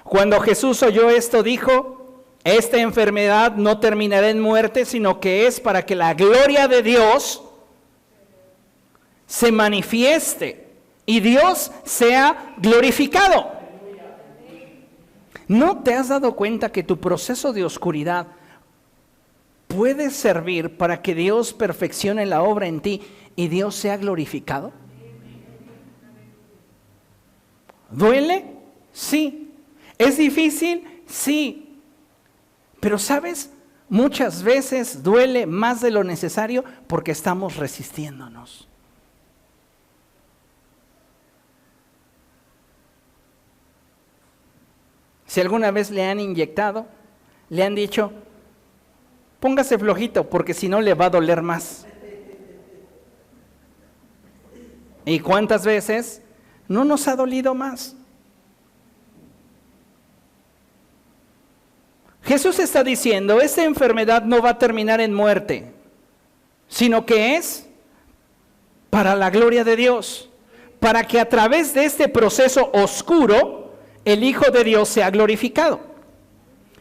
Cuando Jesús oyó esto, dijo: esta enfermedad no terminará en muerte, sino que es para que la gloria de Dios se manifieste y Dios sea glorificado. ¿No te has dado cuenta que tu proceso de oscuridad puede servir para que Dios perfeccione la obra en ti y Dios sea glorificado? ¿Duele? Sí. ¿Es difícil? Sí. Pero ¿sabes? Muchas veces duele más de lo necesario porque estamos resistiéndonos. Si alguna vez le han inyectado, le han dicho: póngase flojito porque si no le va a doler más. ¿Y cuántas veces no nos ha dolido más? Jesús está diciendo: esta enfermedad no va a terminar en muerte, sino que es para la gloria de Dios, para que a través de este proceso oscuro el Hijo de Dios sea glorificado.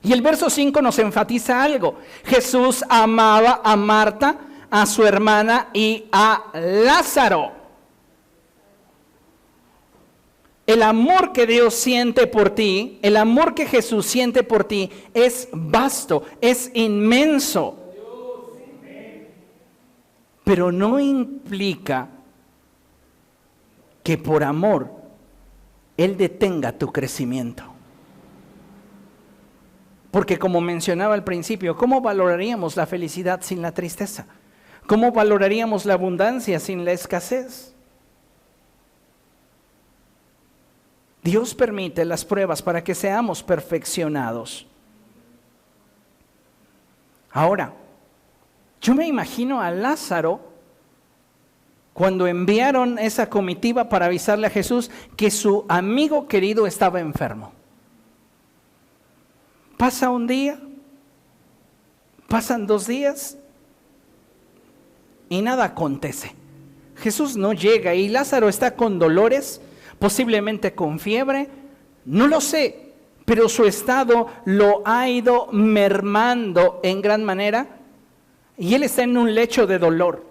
Y el verso 5 nos enfatiza algo. Jesús amaba a Marta, a su hermana y a Lázaro. El amor que Dios siente por ti, el amor que Jesús siente por ti es vasto, es inmenso. Pero no implica que por amor Él detenga tu crecimiento. Porque como mencionaba al principio, ¿cómo valoraríamos la felicidad sin la tristeza? ¿Cómo valoraríamos la abundancia sin la escasez? Dios permite las pruebas para que seamos perfeccionados. Ahora, yo me imagino a Lázaro cuando enviaron esa comitiva para avisarle a Jesús que su amigo querido estaba enfermo. Pasa un día, pasan 2 días y nada acontece. Jesús no llega y Lázaro está con dolores, posiblemente con fiebre, no lo sé, pero su estado lo ha ido mermando en gran manera y él está en un lecho de dolor.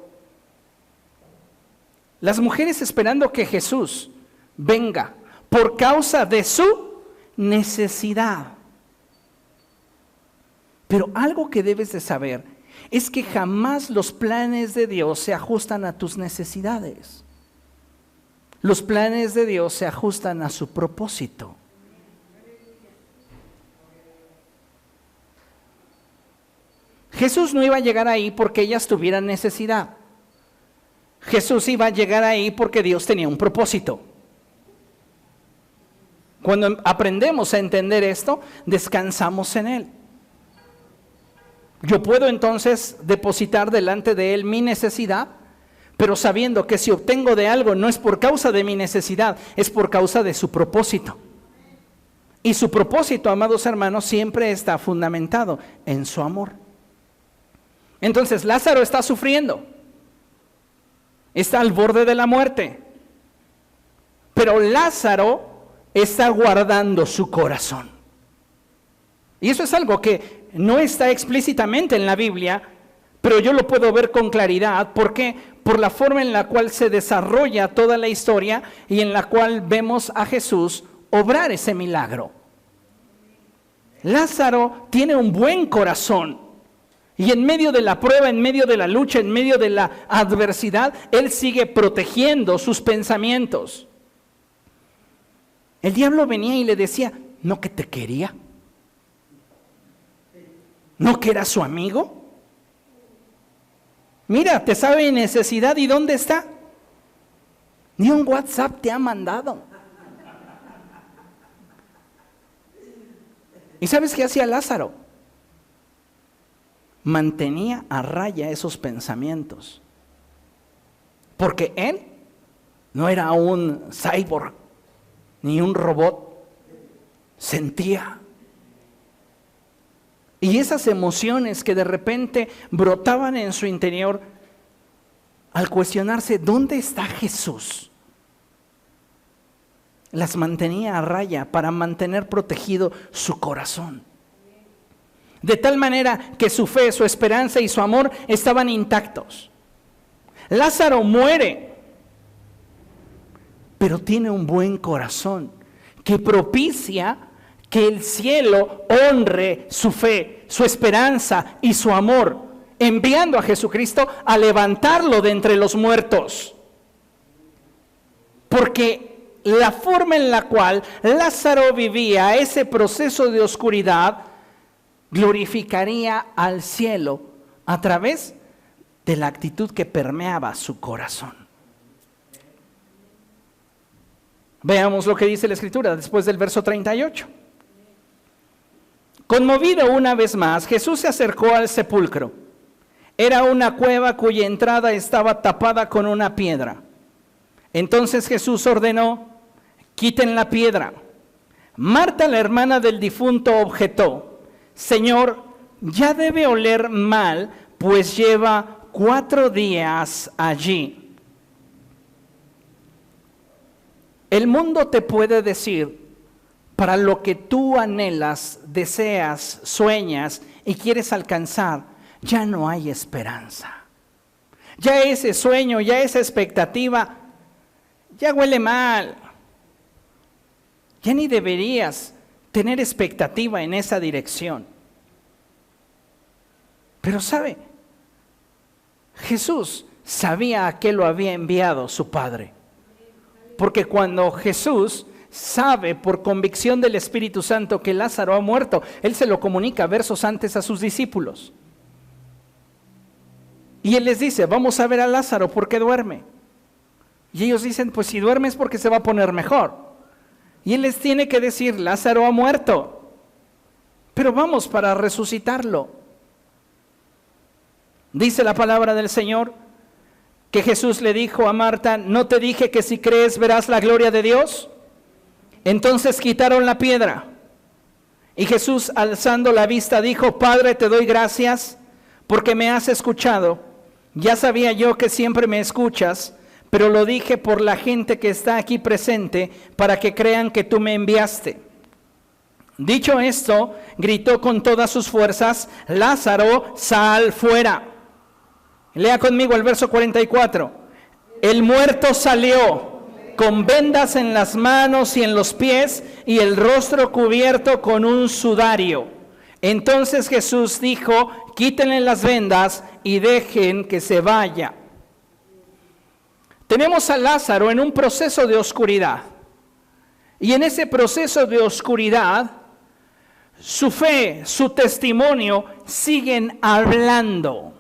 Las mujeres esperando que Jesús venga por causa de su necesidad. Pero algo que debes de saber es que jamás los planes de Dios se ajustan a tus necesidades. Los planes de Dios se ajustan a su propósito. Jesús no iba a llegar ahí porque ellas tuvieran necesidad. Jesús iba a llegar ahí porque Dios tenía un propósito. Cuando aprendemos a entender esto, descansamos en Él. Yo puedo entonces depositar delante de Él mi necesidad, pero sabiendo que si obtengo de algo no es por causa de mi necesidad, es por causa de su propósito. Y su propósito, amados hermanos, siempre está fundamentado en su amor. Entonces Lázaro está sufriendo, está al borde de la muerte, pero Lázaro está guardando su corazón. Y eso es algo que no está explícitamente en la Biblia, pero yo lo puedo ver con claridad. ¿Por qué? Por la forma en la cual se desarrolla toda la historia y en la cual vemos a Jesús obrar ese milagro. Lázaro tiene un buen corazón y en medio de la prueba, en medio de la lucha, en medio de la adversidad, él sigue protegiendo sus pensamientos. El diablo venía y le decía: ¿no que te quería? ¿No que era su amigo? Mira, te sabe necesidad y ¿dónde está? Ni un WhatsApp te ha mandado. ¿Y sabes qué hacía Lázaro? Mantenía a raya esos pensamientos. Porque él no era un cyborg ni un robot. Sentía. Y esas emociones que de repente brotaban en su interior al cuestionarse, ¿dónde está Jesús?, las mantenía a raya para mantener protegido su corazón. De tal manera que su fe, su esperanza y su amor estaban intactos. Lázaro muere, pero tiene un buen corazón que propicia que el cielo honre su fe, su esperanza y su amor, enviando a Jesucristo a levantarlo de entre los muertos. Porque la forma en la cual Lázaro vivía ese proceso de oscuridad glorificaría al cielo a través de la actitud que permeaba su corazón. Veamos lo que dice la Escritura después del verso 38. Conmovido una vez más, Jesús se acercó al sepulcro. Era una cueva cuya entrada estaba tapada con una piedra. Entonces Jesús ordenó: quiten la piedra. Marta, la hermana del difunto, objetó: Señor, ya debe oler mal, pues lleva 4 días allí. El mundo te puede decir, para lo que tú anhelas, deseas, sueñas y quieres alcanzar, ya no hay esperanza. Ya ese sueño, ya esa expectativa, ya huele mal. Ya ni deberías tener expectativa en esa dirección. Pero ¿sabe? Jesús sabía a qué lo había enviado su Padre. Porque cuando Jesús sabe por convicción del Espíritu Santo que Lázaro ha muerto, Él se lo comunica versos antes a sus discípulos. Y Él les dice: vamos a ver a Lázaro porque duerme. Y ellos dicen: pues si duerme es porque se va a poner mejor. Y Él les tiene que decir: Lázaro ha muerto, pero vamos para resucitarlo. Dice la palabra del Señor que Jesús le dijo a Marta: ¿no te dije que si crees verás la gloria de Dios? Entonces quitaron la piedra. Y Jesús, alzando la vista, dijo: Padre, te doy gracias porque me has escuchado. Ya sabía yo que siempre me escuchas, pero lo dije por la gente que está aquí presente, para que crean que tú me enviaste. Dicho esto, gritó con todas sus fuerzas: Lázaro, sal fuera. Lea conmigo el verso 44. El muerto salió con vendas en las manos y en los pies y el rostro cubierto con un sudario. Entonces Jesús dijo: quítenle las vendas y dejen que se vaya. Tenemos a Lázaro en un proceso de oscuridad. Y en ese proceso de oscuridad, su fe, su testimonio siguen hablando.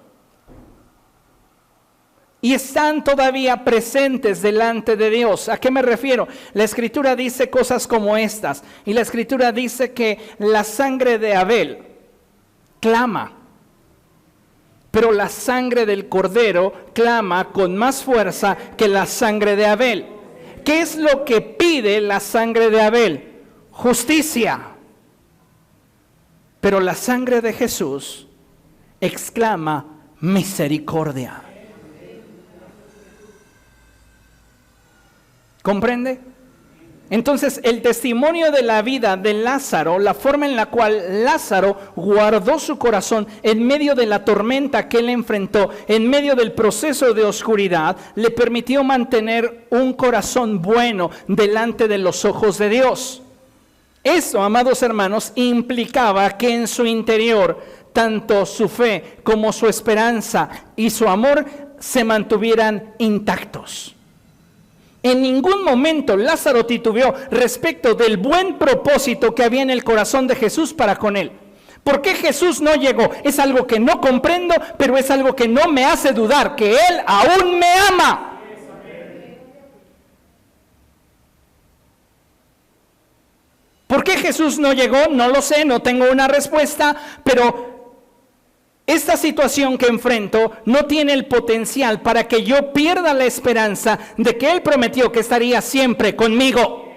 Y están todavía presentes delante de Dios. ¿A qué me refiero? La Escritura dice cosas como estas. Y la Escritura dice que la sangre de Abel clama, pero la sangre del Cordero clama con más fuerza que la sangre de Abel. ¿Qué es lo que pide la sangre de Abel? Justicia. Pero la sangre de Jesús exclama misericordia. ¿Comprende? Entonces, el testimonio de la vida de Lázaro, la forma en la cual Lázaro guardó su corazón en medio de la tormenta que él enfrentó, en medio del proceso de oscuridad, le permitió mantener un corazón bueno delante de los ojos de Dios. Eso, amados hermanos, implicaba que en su interior, tanto su fe como su esperanza y su amor se mantuvieran intactos. En ningún momento Lázaro titubeó respecto del buen propósito que había en el corazón de Jesús para con él. ¿Por qué Jesús no llegó? Es algo que no comprendo, pero es algo que no me hace dudar que Él aún me ama. ¿Por qué Jesús no llegó? No lo sé, no tengo una respuesta, pero esta situación que enfrento no tiene el potencial para que yo pierda la esperanza de que Él prometió que estaría siempre conmigo.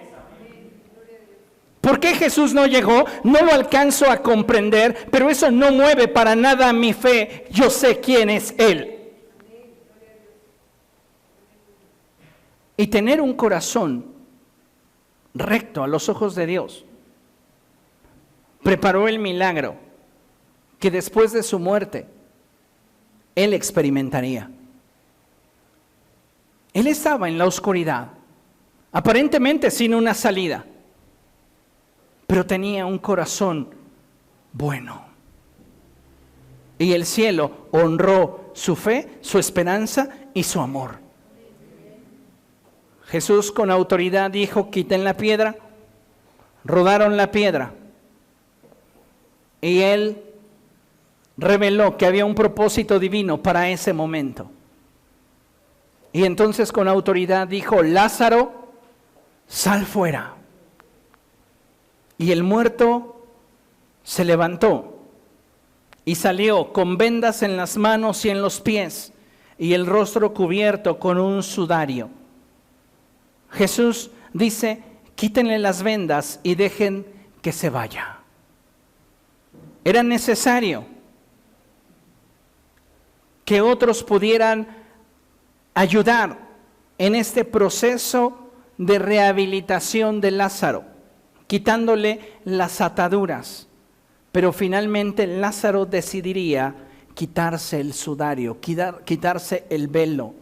¿Por qué Jesús no llegó? No lo alcanzo a comprender, pero eso no mueve para nada mi fe. Yo sé quién es Él. Y tener un corazón recto a los ojos de Dios preparó el milagro que después de su muerte Él experimentaría. Él estaba en la oscuridad, aparentemente sin una salida, pero tenía un corazón bueno. Y el cielo honró su fe, su esperanza y su amor. Jesús con autoridad dijo: quiten la piedra. Rodaron la piedra. Y Él reveló que había un propósito divino para ese momento. Y entonces con autoridad dijo: Lázaro, sal fuera. Y el muerto se levantó y salió con vendas en las manos y en los pies y el rostro cubierto con un sudario. Jesús dice: quítenle las vendas y dejen que se vaya. Era necesario que otros pudieran ayudar en este proceso de rehabilitación de Lázaro, quitándole las ataduras. Pero finalmente Lázaro decidiría quitarse el sudario, quitarse el velo.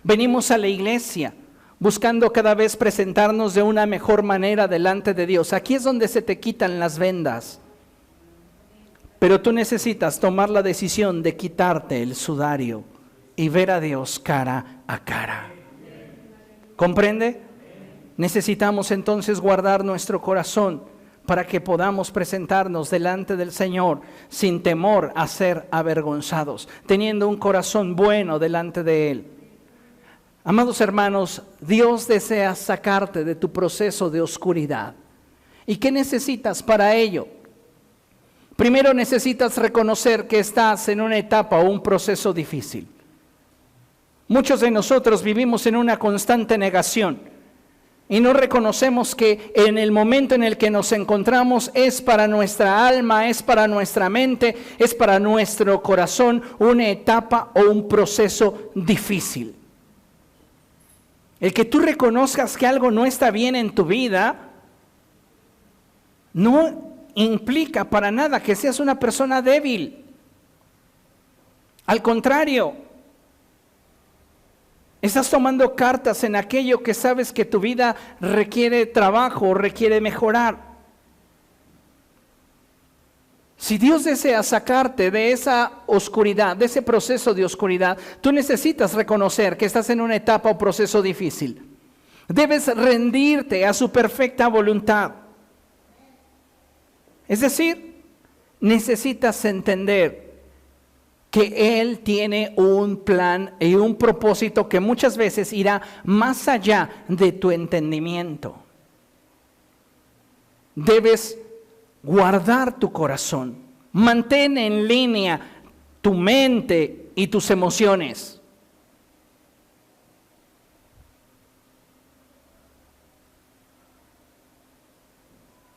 Venimos a la iglesia buscando cada vez presentarnos de una mejor manera delante de Dios. Aquí es donde se te quitan las vendas. Pero tú necesitas tomar la decisión de quitarte el sudario y ver a Dios cara a cara. ¿Comprende? Necesitamos entonces guardar nuestro corazón para que podamos presentarnos delante del Señor sin temor a ser avergonzados, teniendo un corazón bueno delante de Él. Amados hermanos, Dios desea sacarte de tu proceso de oscuridad. ¿Y qué necesitas para ello? Primero necesitas reconocer que estás en una etapa o un proceso difícil. Muchos de nosotros vivimos en una constante negación y no reconocemos que en el momento en el que nos encontramos es para nuestra alma, es para nuestra mente, es para nuestro corazón una etapa o un proceso difícil. El que tú reconozcas que algo no está bien en tu vida no implica para nada que seas una persona débil. Al contrario, estás tomando cartas en aquello que sabes que tu vida requiere trabajo, requiere mejorar. Si Dios desea sacarte de esa oscuridad, de ese proceso de oscuridad, tú necesitas reconocer que estás en una etapa o proceso difícil. Debes rendirte a su perfecta voluntad. Es decir, necesitas entender que Él tiene un plan y un propósito que muchas veces irá más allá de tu entendimiento. Debes guardar tu corazón, mantén en línea tu mente y tus emociones.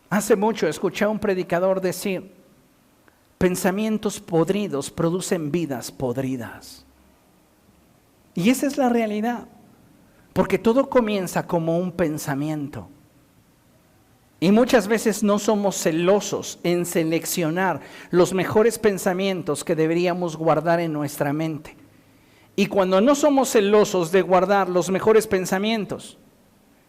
Hace mucho escuché a un predicador decir: pensamientos podridos producen vidas podridas. Y esa es la realidad, porque todo comienza como un pensamiento. Y muchas veces no somos celosos en seleccionar los mejores pensamientos que deberíamos guardar en nuestra mente. Y cuando no somos celosos de guardar los mejores pensamientos,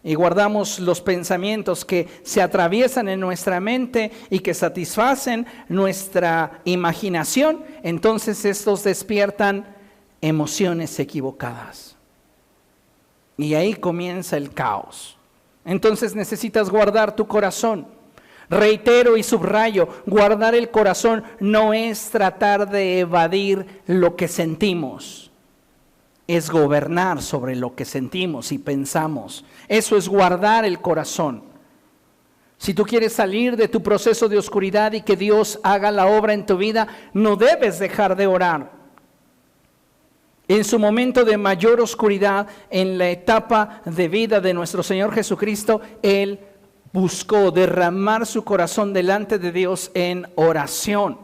y guardamos los pensamientos que se atraviesan en nuestra mente y que satisfacen nuestra imaginación, entonces estos despiertan emociones equivocadas. Y ahí comienza el caos. Entonces necesitas guardar tu corazón. Reitero y subrayo, guardar el corazón no es tratar de evadir lo que sentimos. Es gobernar sobre lo que sentimos y pensamos. Eso es guardar el corazón. Si tú quieres salir de tu proceso de oscuridad y que Dios haga la obra en tu vida, no debes dejar de orar. En su momento de mayor oscuridad, en la etapa de vida de nuestro Señor Jesucristo, Él buscó derramar su corazón delante de Dios en oración.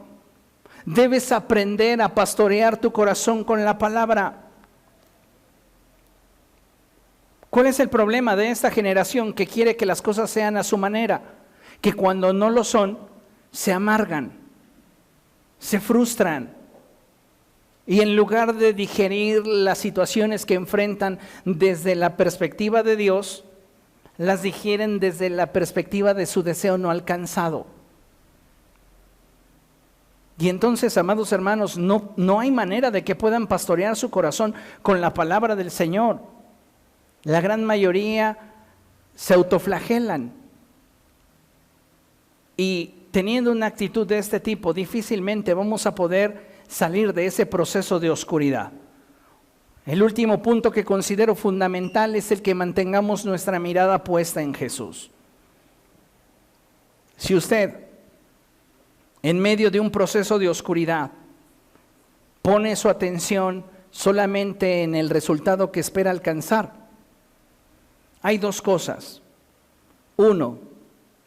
Debes aprender a pastorear tu corazón con la palabra. ¿Cuál es el problema de esta generación que quiere que las cosas sean a su manera? Que cuando no lo son, se amargan, se frustran. Y en lugar de digerir las situaciones que enfrentan desde la perspectiva de Dios, las digieren desde la perspectiva de su deseo no alcanzado. Y entonces, amados hermanos, no hay manera de que puedan pastorear su corazón con la palabra del Señor. La gran mayoría se autoflagelan. Y teniendo una actitud de este tipo, difícilmente vamos a poder salir de ese proceso de oscuridad. El último punto que considero fundamental es el que mantengamos nuestra mirada puesta en Jesús. Si usted, en medio de un proceso de oscuridad, pone su atención solamente en el resultado que espera alcanzar, hay dos cosas. Uno,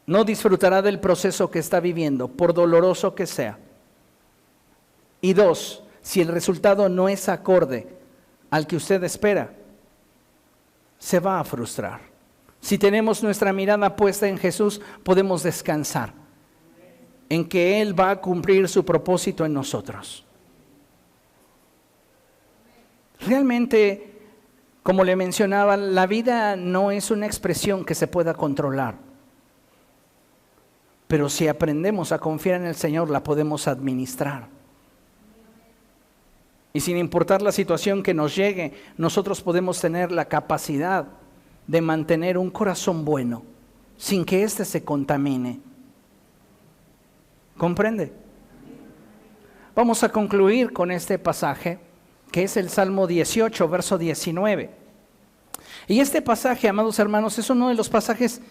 no disfrutará del proceso que está viviendo, por doloroso que sea. Y dos, si el resultado no es acorde al que usted espera, se va a frustrar. Si tenemos nuestra mirada puesta en Jesús, podemos descansar en que Él va a cumplir su propósito en nosotros. Realmente, como le mencionaba, la vida no es una expresión que se pueda controlar. Pero si aprendemos a confiar en el Señor, la podemos administrar. Y sin importar la situación que nos llegue, nosotros podemos tener la capacidad de mantener un corazón bueno, sin que éste se contamine. ¿Comprende? Vamos a concluir con este pasaje, que es el Salmo 18, verso 19. Y este pasaje, amados hermanos, es uno de los pasajes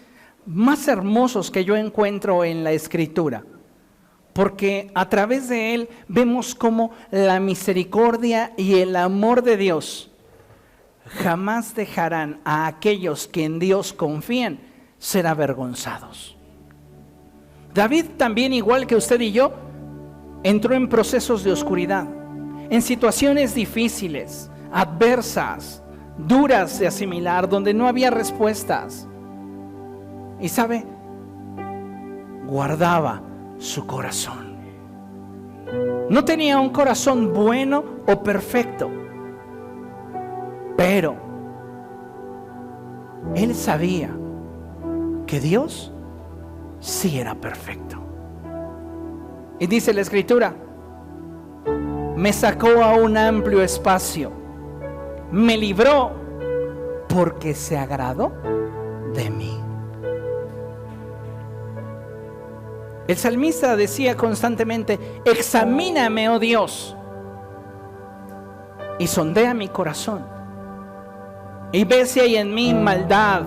más hermosos que yo encuentro en la Escritura. Porque a través de él vemos cómo la misericordia y el amor de Dios jamás dejarán a aquellos que en Dios confían ser avergonzados. David también, igual que usted y yo, entró en procesos de oscuridad, en situaciones difíciles, adversas, duras de asimilar, donde no había respuestas. Y sabe, guardaba su corazón. No tenía un corazón bueno o perfecto, pero él sabía que Dios sí era perfecto. Y dice la Escritura: me sacó a un amplio espacio, me libró porque se agradó de mí. El salmista decía constantemente: examíname, oh Dios, y sondea mi corazón, y ve si hay en mí maldad,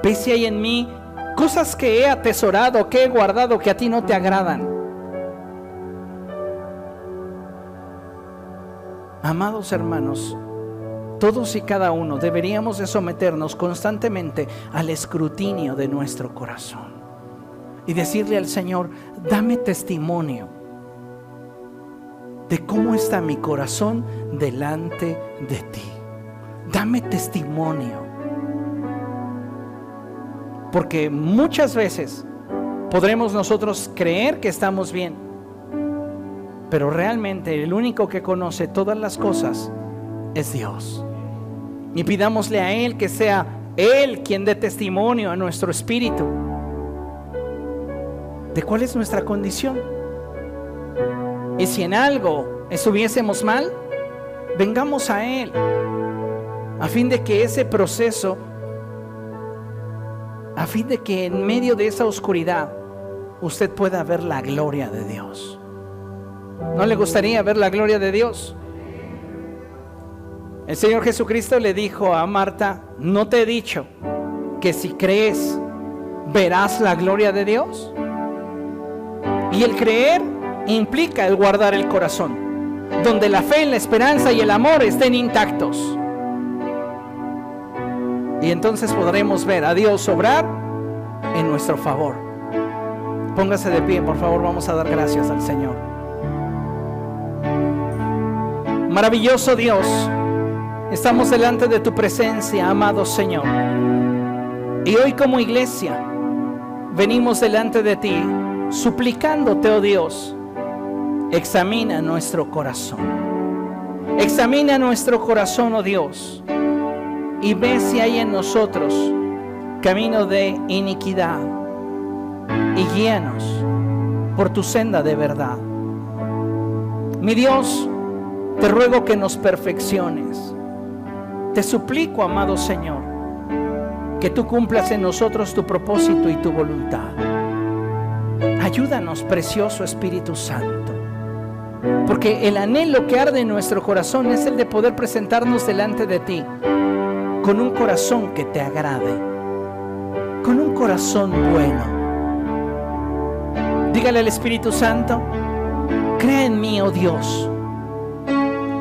ve si hay en mí cosas que he atesorado, que he guardado, que a ti no te agradan. Amados hermanos, todos y cada uno deberíamos de someternos constantemente al escrutinio de nuestro corazón y decirle al Señor: dame testimonio de cómo está mi corazón delante de ti. Dame testimonio. Porque muchas veces podremos nosotros creer que estamos bien, pero realmente el único que conoce todas las cosas es Dios. Y pidámosle a Él que sea Él quien dé testimonio a nuestro espíritu de cuál es nuestra condición. Y si en algo estuviésemos mal, vengamos a Él, a fin de que ese proceso, a fin de que en medio de esa oscuridad usted pueda ver la gloria de Dios. ¿No le gustaría ver la gloria de Dios? El Señor Jesucristo le dijo a Marta: ¿no te he dicho que si crees verás la gloria de Dios? Y el creer implica el guardar el corazón, donde la fe, la esperanza y el amor estén intactos. Y entonces podremos ver a Dios obrar en nuestro favor. Póngase de pie, por favor, vamos a dar gracias al Señor. Maravilloso Dios, estamos delante de tu presencia, amado Señor. Y hoy como iglesia venimos delante de ti suplicándote, oh Dios, examina nuestro corazón. Examina nuestro corazón, oh Dios, y ve si hay en nosotros camino de iniquidad, y guíanos por tu senda de verdad. Mi Dios, te ruego que nos perfecciones. Te suplico, amado Señor, que tú cumplas en nosotros tu propósito y tu voluntad. Ayúdanos, precioso Espíritu Santo, porque el anhelo que arde en nuestro corazón es el de poder presentarnos delante de ti con un corazón que te agrade, con un corazón bueno. Dígale al Espíritu Santo: crea en mí, oh Dios,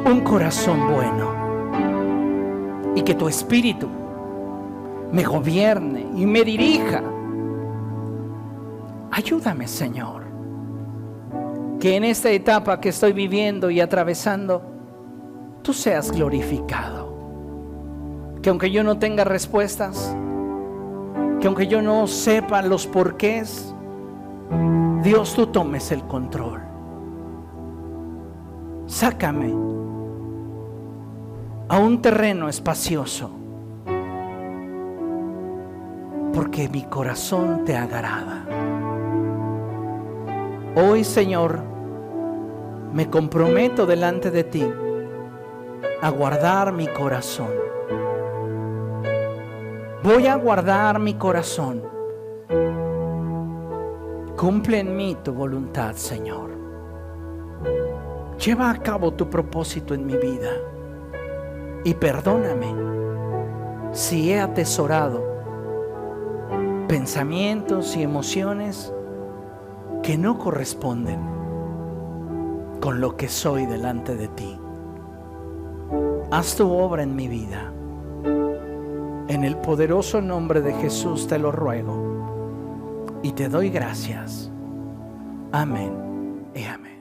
un corazón bueno, y que tu Espíritu me gobierne y me dirija. Ayúdame, Señor, que en esta etapa que estoy viviendo y atravesando, tú seas glorificado. Que aunque yo no tenga respuestas, que aunque yo no sepa los porqués, Dios, tú tomes el control. Sácame a un terreno espacioso, porque mi corazón te agrada. Hoy, Señor, me comprometo delante de ti a guardar mi corazón. Voy a guardar mi corazón. Cumple en mí tu voluntad, Señor. Lleva a cabo tu propósito en mi vida. Y perdóname si he atesorado pensamientos y emociones que no corresponden con lo que soy delante de ti. Haz tu obra en mi vida. En el poderoso nombre de Jesús te lo ruego y te doy gracias. Amén y amén.